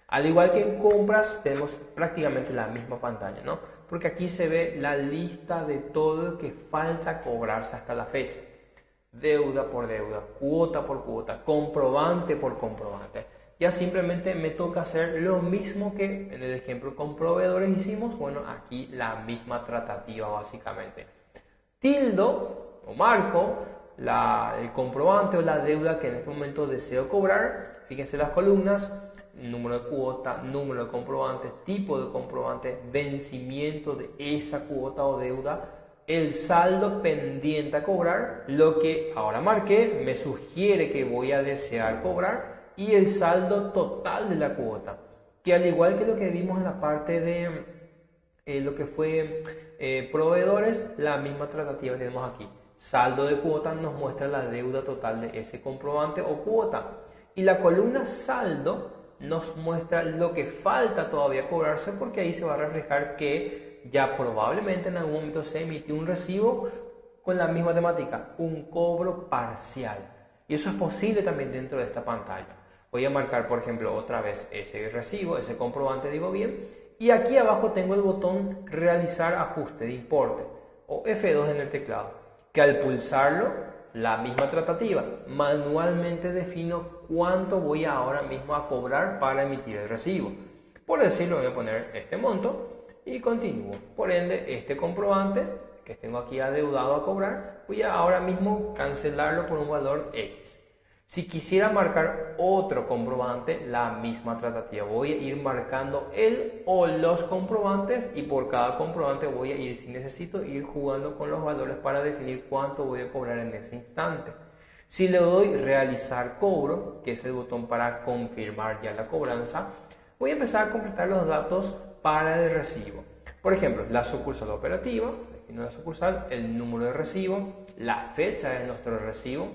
Al igual que en compras, tenemos prácticamente la misma pantalla, ¿no? Porque aquí se ve la lista de todo lo que falta cobrarse hasta la fecha. Deuda por deuda, cuota por cuota, comprobante por comprobante. Ya simplemente me toca hacer lo mismo que en el ejemplo con proveedores hicimos. Bueno, aquí la misma tratativa básicamente. Tildo o marco el comprobante o la deuda que en este momento deseo cobrar. Fíjense las columnas: número de cuota, número de comprobante, tipo de comprobante, vencimiento de esa cuota o deuda, el saldo pendiente a cobrar, lo que ahora marqué me sugiere que voy a desear cobrar, y el saldo total de la cuota, que al igual que lo que vimos en la parte de lo que fue proveedores, la misma tratativa que tenemos aquí. Saldo de cuota nos muestra la deuda total de ese comprobante o cuota, y la columna saldo nos muestra lo que falta todavía cobrarse, porque ahí se va a reflejar que ya probablemente en algún momento se emitió un recibo con la misma temática, un cobro parcial. Y eso es posible también dentro de esta pantalla. Voy a marcar, por ejemplo, otra vez ese recibo, ese comprobante, digo bien, y aquí abajo tengo el botón realizar ajuste de importe, o F2 en el teclado, que al pulsarlo, la misma tratativa, manualmente defino cuánto voy ahora mismo a cobrar para emitir el recibo. Por decirlo, voy a poner este monto y continúo. Por ende, este comprobante que tengo aquí adeudado a cobrar, voy a ahora mismo cancelarlo por un valor X. Si quisiera marcar otro comprobante, la misma tratativa. Voy a ir marcando el o los comprobantes, y por cada comprobante voy a ir, si necesito, ir jugando con los valores para definir cuánto voy a cobrar en ese instante. Si le doy realizar cobro, que es el botón para confirmar ya la cobranza, voy a empezar a completar los datos para el recibo. Por ejemplo, la sucursal operativa, defino la sucursal, el número de recibo, la fecha de nuestro recibo,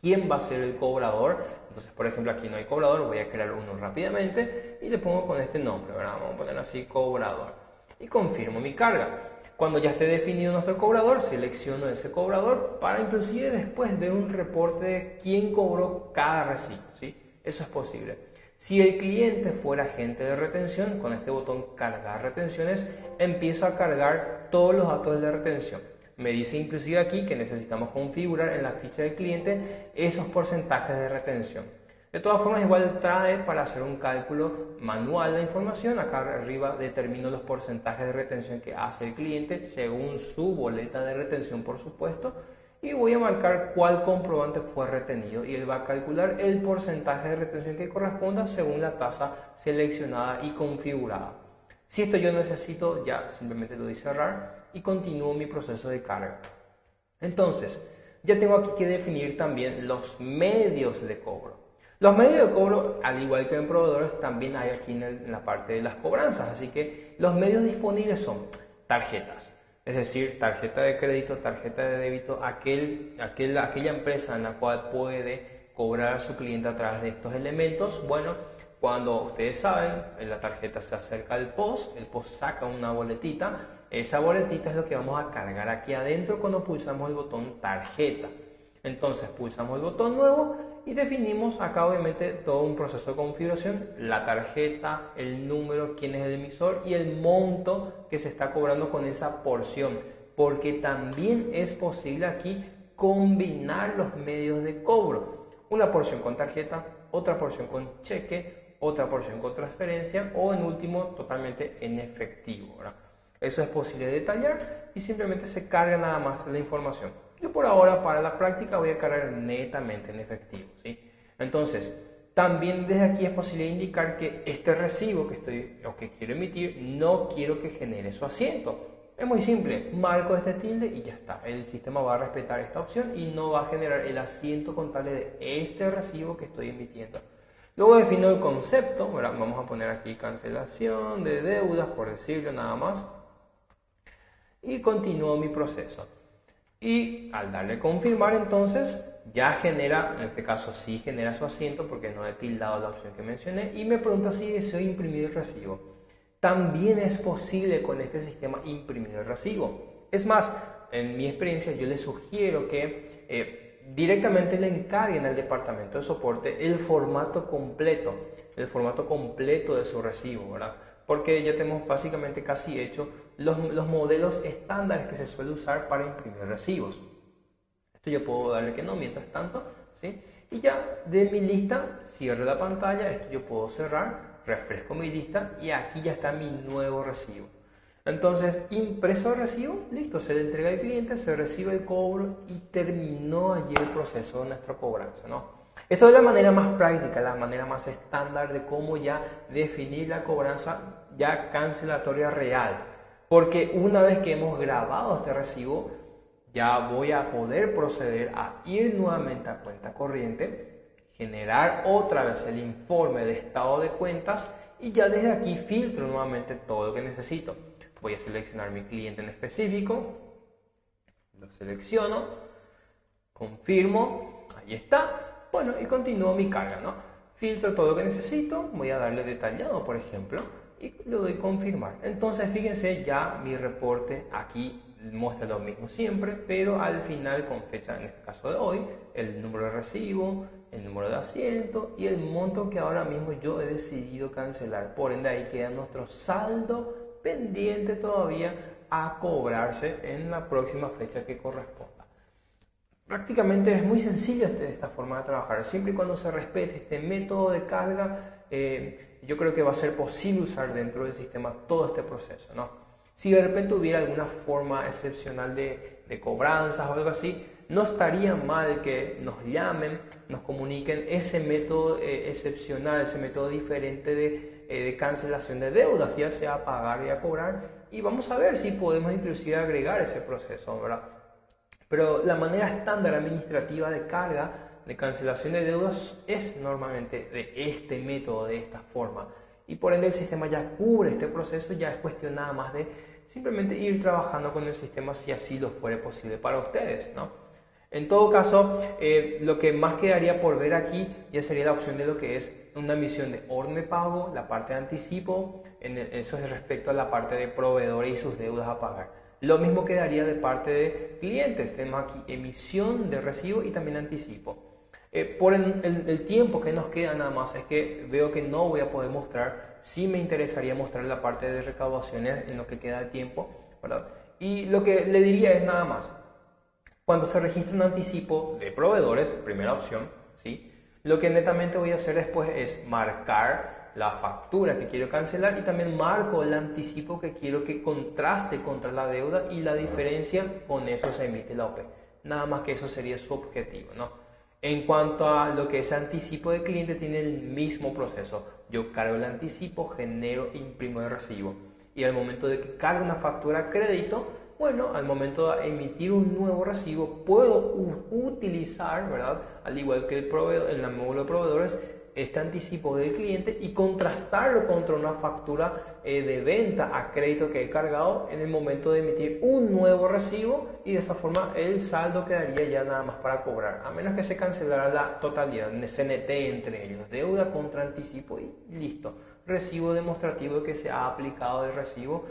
quién va a ser el cobrador. Entonces, por ejemplo, aquí no hay cobrador, voy a crear uno rápidamente y le pongo con este nombre, ¿verdad? Vamos a poner así, cobrador, y confirmo mi carga. Cuando ya esté definido nuestro cobrador, selecciono ese cobrador para inclusive después ver un reporte de quién cobró cada recibo, ¿sí? Eso es posible. Si el cliente fuera agente de retención, con este botón cargar retenciones, empiezo a cargar todos los datos de la retención. Me dice inclusive aquí que necesitamos configurar en la ficha del cliente esos porcentajes de retención. De todas formas, igual trae para hacer un cálculo manual de información. Acá arriba determino los porcentajes de retención que hace el cliente según su boleta de retención, por supuesto. Y voy a marcar cuál comprobante fue retenido, y él va a calcular el porcentaje de retención que corresponda según la tasa seleccionada y configurada. Si esto yo necesito, ya simplemente lo doy cerrar y continúo mi proceso de carga. Entonces, ya tengo aquí que definir también los medios de cobro. Los medios de cobro, al igual que en proveedores, también hay aquí en la parte de las cobranzas. Así que los medios disponibles son tarjetas. Es decir, tarjeta de crédito, tarjeta de débito, aquella empresa en la cual puede cobrar a su cliente a través de estos elementos. Bueno, cuando ustedes saben, en la tarjeta se acerca el POS saca una boletita. Esa boletita es lo que vamos a cargar aquí adentro cuando pulsamos el botón tarjeta. Entonces pulsamos el botón nuevo y definimos acá obviamente todo un proceso de configuración, la tarjeta, el número, quién es el emisor y el monto que se está cobrando con esa porción, porque también es posible aquí combinar los medios de cobro, una porción con tarjeta, otra porción con cheque, otra porción con transferencia o en último totalmente en efectivo, ¿verdad? Eso es posible detallar y simplemente se carga nada más la información. Yo por ahora para la práctica voy a cargar netamente en efectivo, ¿sí? Entonces, también desde aquí es posible indicar que este recibo que quiero emitir no quiero que genere su asiento. Es muy simple, marco este tilde y ya está. El sistema va a respetar esta opción y no va a generar el asiento contable de este recibo que estoy emitiendo. Luego defino el concepto, ¿verdad? Vamos a poner aquí cancelación de deudas, por decirlo nada más. Y continúo mi proceso. Y al darle confirmar, entonces ya genera, en este caso sí genera su asiento porque no he tildado la opción que mencioné, y me pregunta si deseo imprimir el recibo. También es posible con este sistema imprimir el recibo. Es más, en mi experiencia yo les sugiero que directamente le encarguen al departamento de soporte el formato completo de su recibo, ¿verdad? Porque ya tenemos básicamente casi hecho los modelos estándares que se suele usar para imprimir recibos. Esto yo puedo darle que no mientras tanto, ¿sí? Y ya de mi lista cierro la pantalla, esto yo puedo cerrar, refresco mi lista y aquí ya está mi nuevo recibo. Entonces, impreso el recibo, listo, se le entrega al cliente, se recibe el cobro y terminó allí el proceso de nuestra cobranza, ¿no? Esto es la manera más práctica, la manera más estándar de cómo ya definir la cobranza ya cancelatoria real. Porque una vez que hemos grabado este recibo, ya voy a poder proceder a ir nuevamente a cuenta corriente, generar otra vez el informe de estado de cuentas y ya desde aquí filtro nuevamente todo lo que necesito. Voy a seleccionar mi cliente en específico, lo selecciono, confirmo, ahí está. Bueno, y continúo mi carga, ¿no? Filtro todo lo que necesito, voy a darle detallado, por ejemplo, y le doy confirmar. Entonces, fíjense, ya mi reporte aquí muestra lo mismo siempre, pero al final con fecha, en este caso de hoy, el número de recibo, el número de asiento y el monto que ahora mismo yo he decidido cancelar. Por ende, ahí queda nuestro saldo pendiente todavía a cobrarse en la próxima fecha que corresponda. Prácticamente es muy sencilla esta forma de trabajar, siempre y cuando se respete este método de carga, yo creo que va a ser posible usar dentro del sistema todo este proceso, ¿no? Si de repente hubiera alguna forma excepcional de cobranzas o algo así, no estaría mal que nos llamen, nos comuniquen ese método excepcional, ese método diferente de cancelación de deudas, ya sea a pagar y a cobrar, y vamos a ver si podemos inclusive agregar ese proceso, ¿verdad? Pero la manera estándar administrativa de carga de cancelación de deudas es normalmente de este método, de esta forma. Y por ende el sistema ya cubre este proceso, ya es cuestión nada más de simplemente ir trabajando con el sistema si así lo fuere posible para ustedes, ¿no? En todo caso, lo que más quedaría por ver aquí ya sería la opción de lo que es una emisión de orden de pago, la parte de anticipo, eso es respecto a la parte de proveedores y sus deudas a pagar. Lo mismo quedaría de parte de clientes, tenemos aquí emisión de recibo y también anticipo. Por el tiempo que nos queda nada más, es que veo que no voy a poder mostrar, sí me interesaría mostrar la parte de recaudaciones en lo que queda de tiempo, ¿verdad? Y lo que le diría es nada más, cuando se registra un anticipo de proveedores, primera opción, ¿sí? Lo que netamente voy a hacer después es marcar la factura que quiero cancelar y también marco el anticipo que quiero que contraste contra la deuda y la diferencia, con eso se emite la OP. Nada más que eso sería su objetivo, ¿no? En cuanto a lo que es anticipo de cliente, tiene el mismo proceso. Yo cargo el anticipo, genero, imprimo el recibo. Y al momento de que cargo una factura a crédito, bueno, al momento de emitir un nuevo recibo, puedo utilizar, ¿verdad? Al igual que el proveedor, en el módulo de proveedores, este anticipo del cliente y contrastarlo contra una factura de venta a crédito que he cargado en el momento de emitir un nuevo recibo, y de esa forma el saldo quedaría ya nada más para cobrar, a menos que se cancelara la totalidad, CNT entre ellos, deuda contra anticipo y listo, recibo demostrativo que se ha aplicado de recibo,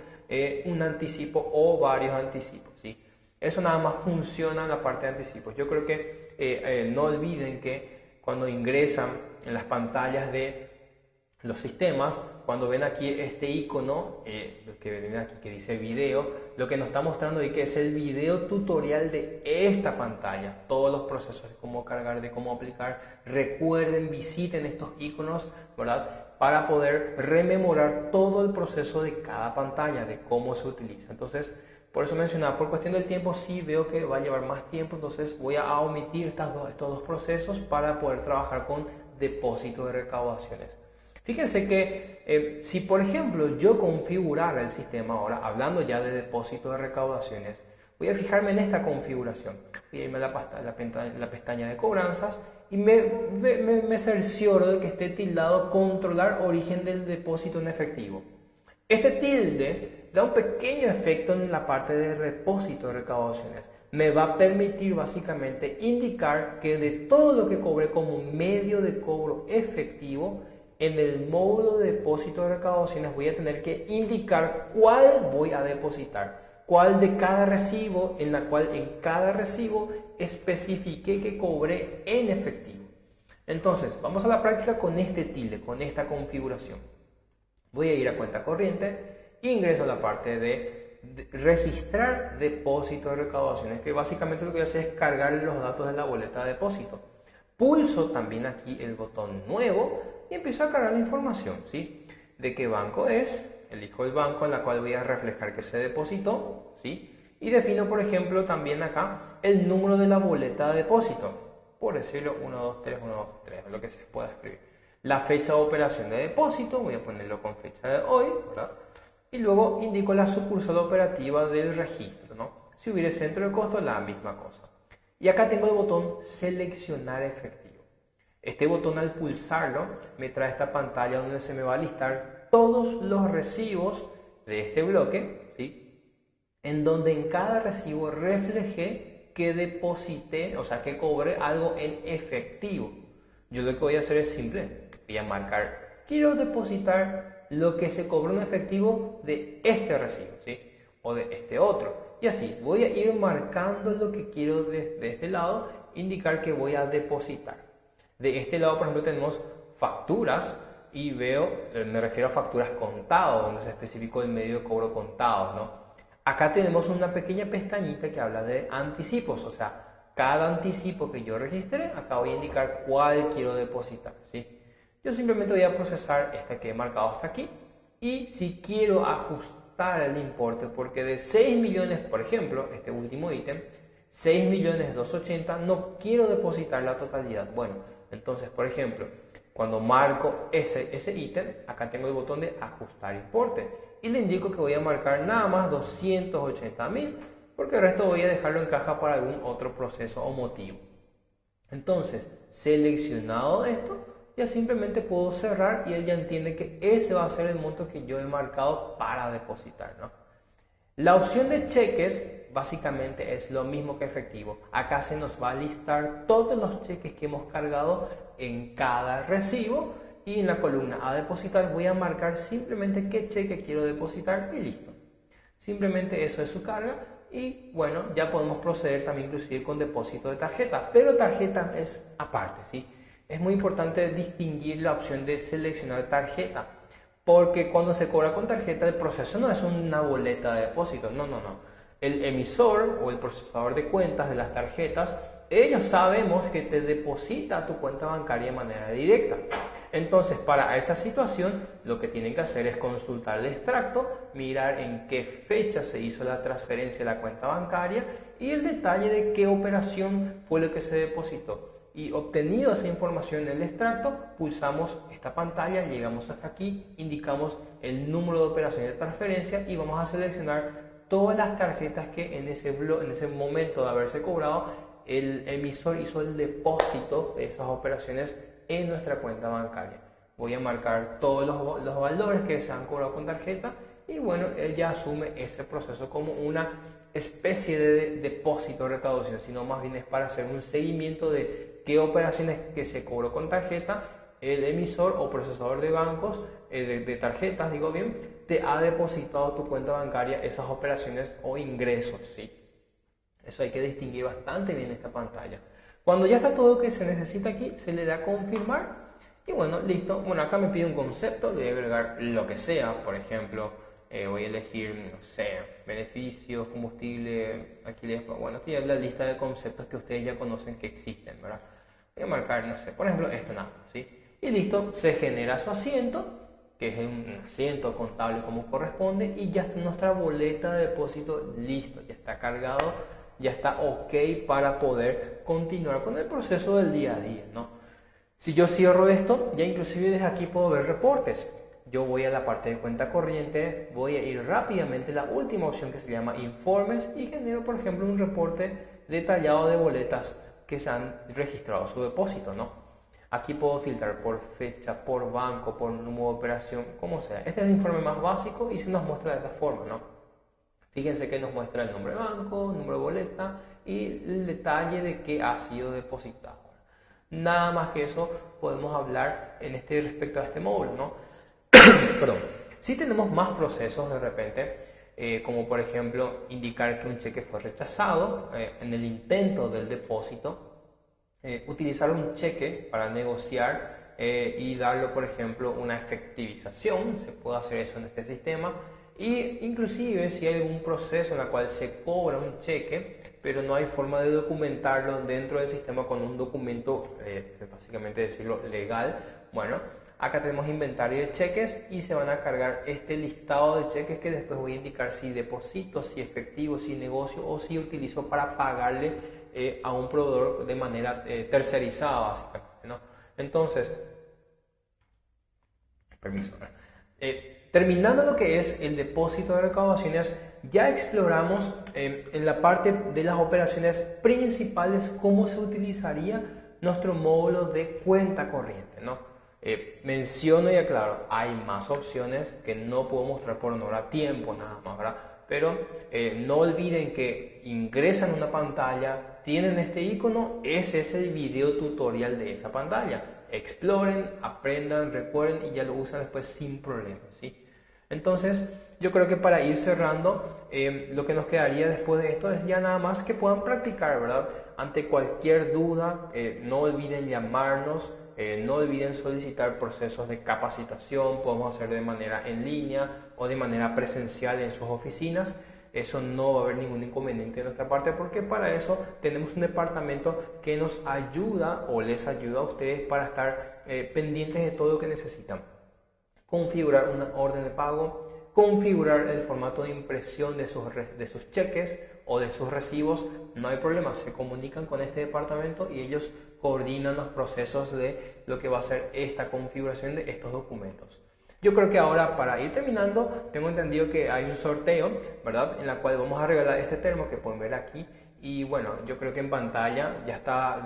un anticipo o varios anticipos, ¿sí? Eso nada más funciona en la parte de anticipos. Yo creo que no olviden que cuando ingresan en las pantallas de los sistemas, cuando ven aquí este icono, que ven aquí que dice video, lo que nos está mostrando ahí que es el video tutorial de esta pantalla, todos los procesos de cómo cargar, de cómo aplicar. Recuerden, visiten estos iconos, ¿verdad? Para poder rememorar todo el proceso de cada pantalla, de cómo se utiliza. Entonces, por eso mencionaba, por cuestión del tiempo sí veo que va a llevar más tiempo, entonces voy a omitir estos dos procesos para poder trabajar con depósito de recaudaciones. Fíjense que si por ejemplo yo configurara el sistema ahora, hablando ya de depósito de recaudaciones, voy a fijarme en esta configuración. Voy a irme a la pestaña de cobranzas y me cercioro de que esté tildado controlar origen del depósito en efectivo. Este tilde da un pequeño efecto en la parte de depósito de recaudaciones. Me va a permitir básicamente indicar que de todo lo que cobré como medio de cobro efectivo, en el módulo de depósito de recaudaciones voy a tener que indicar cuál voy a depositar, cuál de cada recibo, en la cual en cada recibo especifique que cobré en efectivo. Entonces, vamos a la práctica con este tilde, con esta configuración. Voy a ir a cuenta corriente, ingreso a la parte de registrar depósito de recaudaciones, que básicamente lo que voy a hacer es cargar los datos de la boleta de depósito. Pulso también aquí el botón nuevo y empiezo a cargar la información, ¿sí? De qué banco es, elijo el banco en la cual voy a reflejar que se depositó, ¿sí? Y defino, por ejemplo, también acá el número de la boleta de depósito, por decirlo 123123, lo que se pueda escribir. La fecha de operación de depósito, voy a ponerlo con fecha de hoy, ¿verdad? Y luego indico la sucursal operativa del registro, ¿no? Si hubiera centro de costo, la misma cosa. Y acá tengo el botón seleccionar efectivo. Este botón, al pulsarlo, me trae esta pantalla donde se me va a listar todos los recibos de este bloque, ¿sí? En donde en cada recibo reflejé que deposité, o sea, que cobré algo en efectivo. Yo lo que voy a hacer es simple, voy a marcar, quiero depositar lo que se cobró en efectivo de este recibo, ¿sí? O de este otro. Y así, voy a ir marcando lo que quiero de este lado, indicar que voy a depositar. De este lado, por ejemplo, tenemos facturas y veo, me refiero a facturas contadas, donde se especificó el medio de cobro contado, ¿no? Acá tenemos una pequeña pestañita que habla de anticipos, o sea, cada anticipo que yo registré, acá voy a indicar cuál quiero depositar, ¿sí? Yo simplemente voy a procesar esta que he marcado hasta aquí y si quiero ajustar el importe, porque de 6 millones, por ejemplo, este último ítem, 6.280.000, no quiero depositar la totalidad. Bueno, entonces, por ejemplo, cuando marco ese ítem, acá tengo el botón de ajustar importe y le indico que voy a marcar nada más 280.000, porque el resto voy a dejarlo en caja para algún otro proceso o motivo. Entonces, seleccionado esto, ya simplemente puedo cerrar y él ya entiende que ese va a ser el monto que yo he marcado para depositar, ¿no? La opción de cheques básicamente es lo mismo que efectivo. Acá se nos va a listar todos los cheques que hemos cargado en cada recibo y en la columna a depositar voy a marcar simplemente qué cheque quiero depositar y listo. Simplemente eso es su carga. Y bueno, ya podemos proceder también inclusive con depósito de tarjeta, pero tarjeta es aparte, ¿sí? Es muy importante distinguir la opción de seleccionar tarjeta, porque cuando se cobra con tarjeta el proceso no es una boleta de depósito, no. El emisor o el procesador de cuentas de las tarjetas, ellos sabemos que te deposita a tu cuenta bancaria de manera directa. Entonces, para esa situación, lo que tienen que hacer es consultar el extracto, mirar en qué fecha se hizo la transferencia de la cuenta bancaria y el detalle de qué operación fue lo que se depositó. Y obtenido esa información en el extracto, pulsamos esta pantalla, llegamos hasta aquí, indicamos el número de operaciones de transferencia y vamos a seleccionar todas las tarjetas que en ese momento de haberse cobrado, el emisor hizo el depósito de esas operaciones en nuestra cuenta bancaria. Voy a marcar todos los valores que se han cobrado con tarjeta y bueno, él ya asume ese proceso como una especie de depósito de recaudación, sino más bien es para hacer un seguimiento de qué operaciones que se cobró con tarjeta, el emisor o procesador de bancos, de tarjetas, digo bien, te ha depositado a tu cuenta bancaria esas operaciones o ingresos, ¿sí? Eso hay que distinguir bastante bien en esta pantalla. Cuando ya está todo lo que se necesita aquí, se le da a confirmar y bueno, listo. Bueno, acá me pide un concepto, le voy a agregar lo que sea, por ejemplo, voy a elegir, no sé, beneficios, combustible, aquí bueno, aquí es la lista de conceptos que ustedes ya conocen que existen, ¿verdad? Voy a marcar, no sé, por ejemplo, esto nada, ¿sí? Y listo, se genera su asiento, que es un asiento contable como corresponde, y ya está nuestra boleta de depósito listo, ya está cargado, ya está ok para poder continuar con el proceso del día a día, ¿no? Si yo cierro esto, ya inclusive desde aquí puedo ver reportes. Yo voy a la parte de cuenta corriente, voy a ir rápidamente a la última opción que se llama informes y genero, por ejemplo, un reporte detallado de boletas que se han registrado su depósito, ¿no? Aquí puedo filtrar por fecha, por banco, por número de operación, como sea. Este es el informe más básico y se nos muestra de esta forma, ¿no? Fíjense que nos muestra el nombre de banco, número de boleta y el detalle de que ha sido depositado. Nada más que eso podemos hablar respecto a este módulo, ¿no? Perdón. Si tenemos más procesos de repente, como por ejemplo indicar que un cheque fue rechazado en el intento del depósito, utilizar un cheque para negociar y darlo, por ejemplo, una efectivización, se puede hacer eso en este sistema. Y inclusive si hay algún proceso en el cual se cobra un cheque, pero no hay forma de documentarlo dentro del sistema con un documento, básicamente decirlo, legal, bueno, acá tenemos inventario de cheques y se van a cargar este listado de cheques que después voy a indicar si deposito, si efectivo, si negocio o si utilizo para pagarle a un proveedor de manera tercerizada, básicamente, ¿no? Entonces, permiso, terminando lo que es el depósito de recaudaciones, ya exploramos en la parte de las operaciones principales cómo se utilizaría nuestro módulo de cuenta corriente, ¿no? Menciono y aclaro, hay más opciones que no puedo mostrar por honor a tiempo nada más, ¿verdad? Pero no olviden que ingresan a una pantalla, tienen este icono, ese es el video tutorial de esa pantalla. Exploren, aprendan, recuerden y ya lo usan después sin problemas, ¿sí? Entonces, yo creo que para ir cerrando, lo que nos quedaría después de esto es ya nada más que puedan practicar, ¿verdad? Ante cualquier duda, no olviden llamarnos, no olviden solicitar procesos de capacitación, podemos hacer de manera en línea o de manera presencial en sus oficinas. Eso no va a haber ningún inconveniente de nuestra parte porque para eso tenemos un departamento que nos ayuda o les ayuda a ustedes para estar pendientes de todo lo que necesitan. Configurar una orden de pago, configurar el formato de impresión de sus cheques o de sus recibos, no hay problema, se comunican con este departamento y ellos coordinan los procesos de lo que va a ser esta configuración de estos documentos. Yo creo que ahora, para ir terminando, tengo entendido que hay un sorteo, ¿verdad? En la cual vamos a regalar este termo que pueden ver aquí. Y bueno, yo creo que en pantalla ya está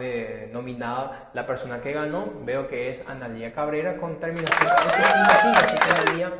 nominada la persona que ganó. Veo que es Analía Cabrera con terminación 855. Así que Analía,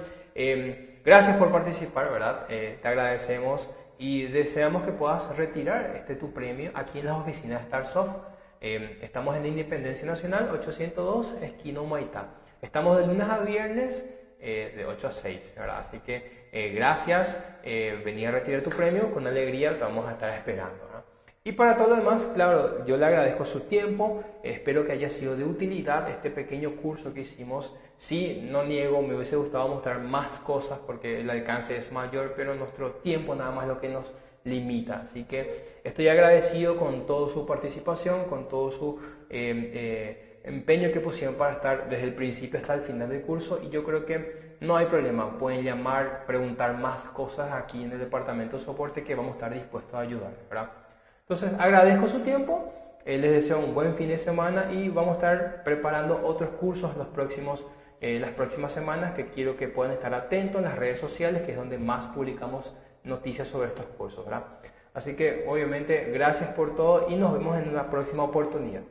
gracias por participar, ¿verdad? Te agradecemos y deseamos que puedas retirar tu premio aquí en las oficinas de Starsoft. Estamos en la Independencia Nacional 802, esquina Humaitá. Estamos de lunes a viernes de 8 a 6, ¿verdad? Así que gracias, vení a retirar tu premio, con alegría te vamos a estar esperando, ¿verdad? Y para todo lo demás, claro, yo le agradezco su tiempo, espero que haya sido de utilidad este pequeño curso que hicimos. Sí, no niego, me hubiese gustado mostrar más cosas porque el alcance es mayor, pero nuestro tiempo nada más es lo que nos limita. Así que estoy agradecido con toda su participación, con todo su empeño que pusieron para estar desde el principio hasta el final del curso y yo creo que no hay problema, pueden llamar, preguntar más cosas aquí en el departamento de soporte que vamos a estar dispuestos a ayudar, ¿verdad? Entonces agradezco su tiempo, les deseo un buen fin de semana y vamos a estar preparando otros cursos las próximas semanas que quiero que puedan estar atentos en las redes sociales, que es donde más publicamos noticias sobre estos cursos, ¿verdad? Así que obviamente gracias por todo y nos vemos en una próxima oportunidad.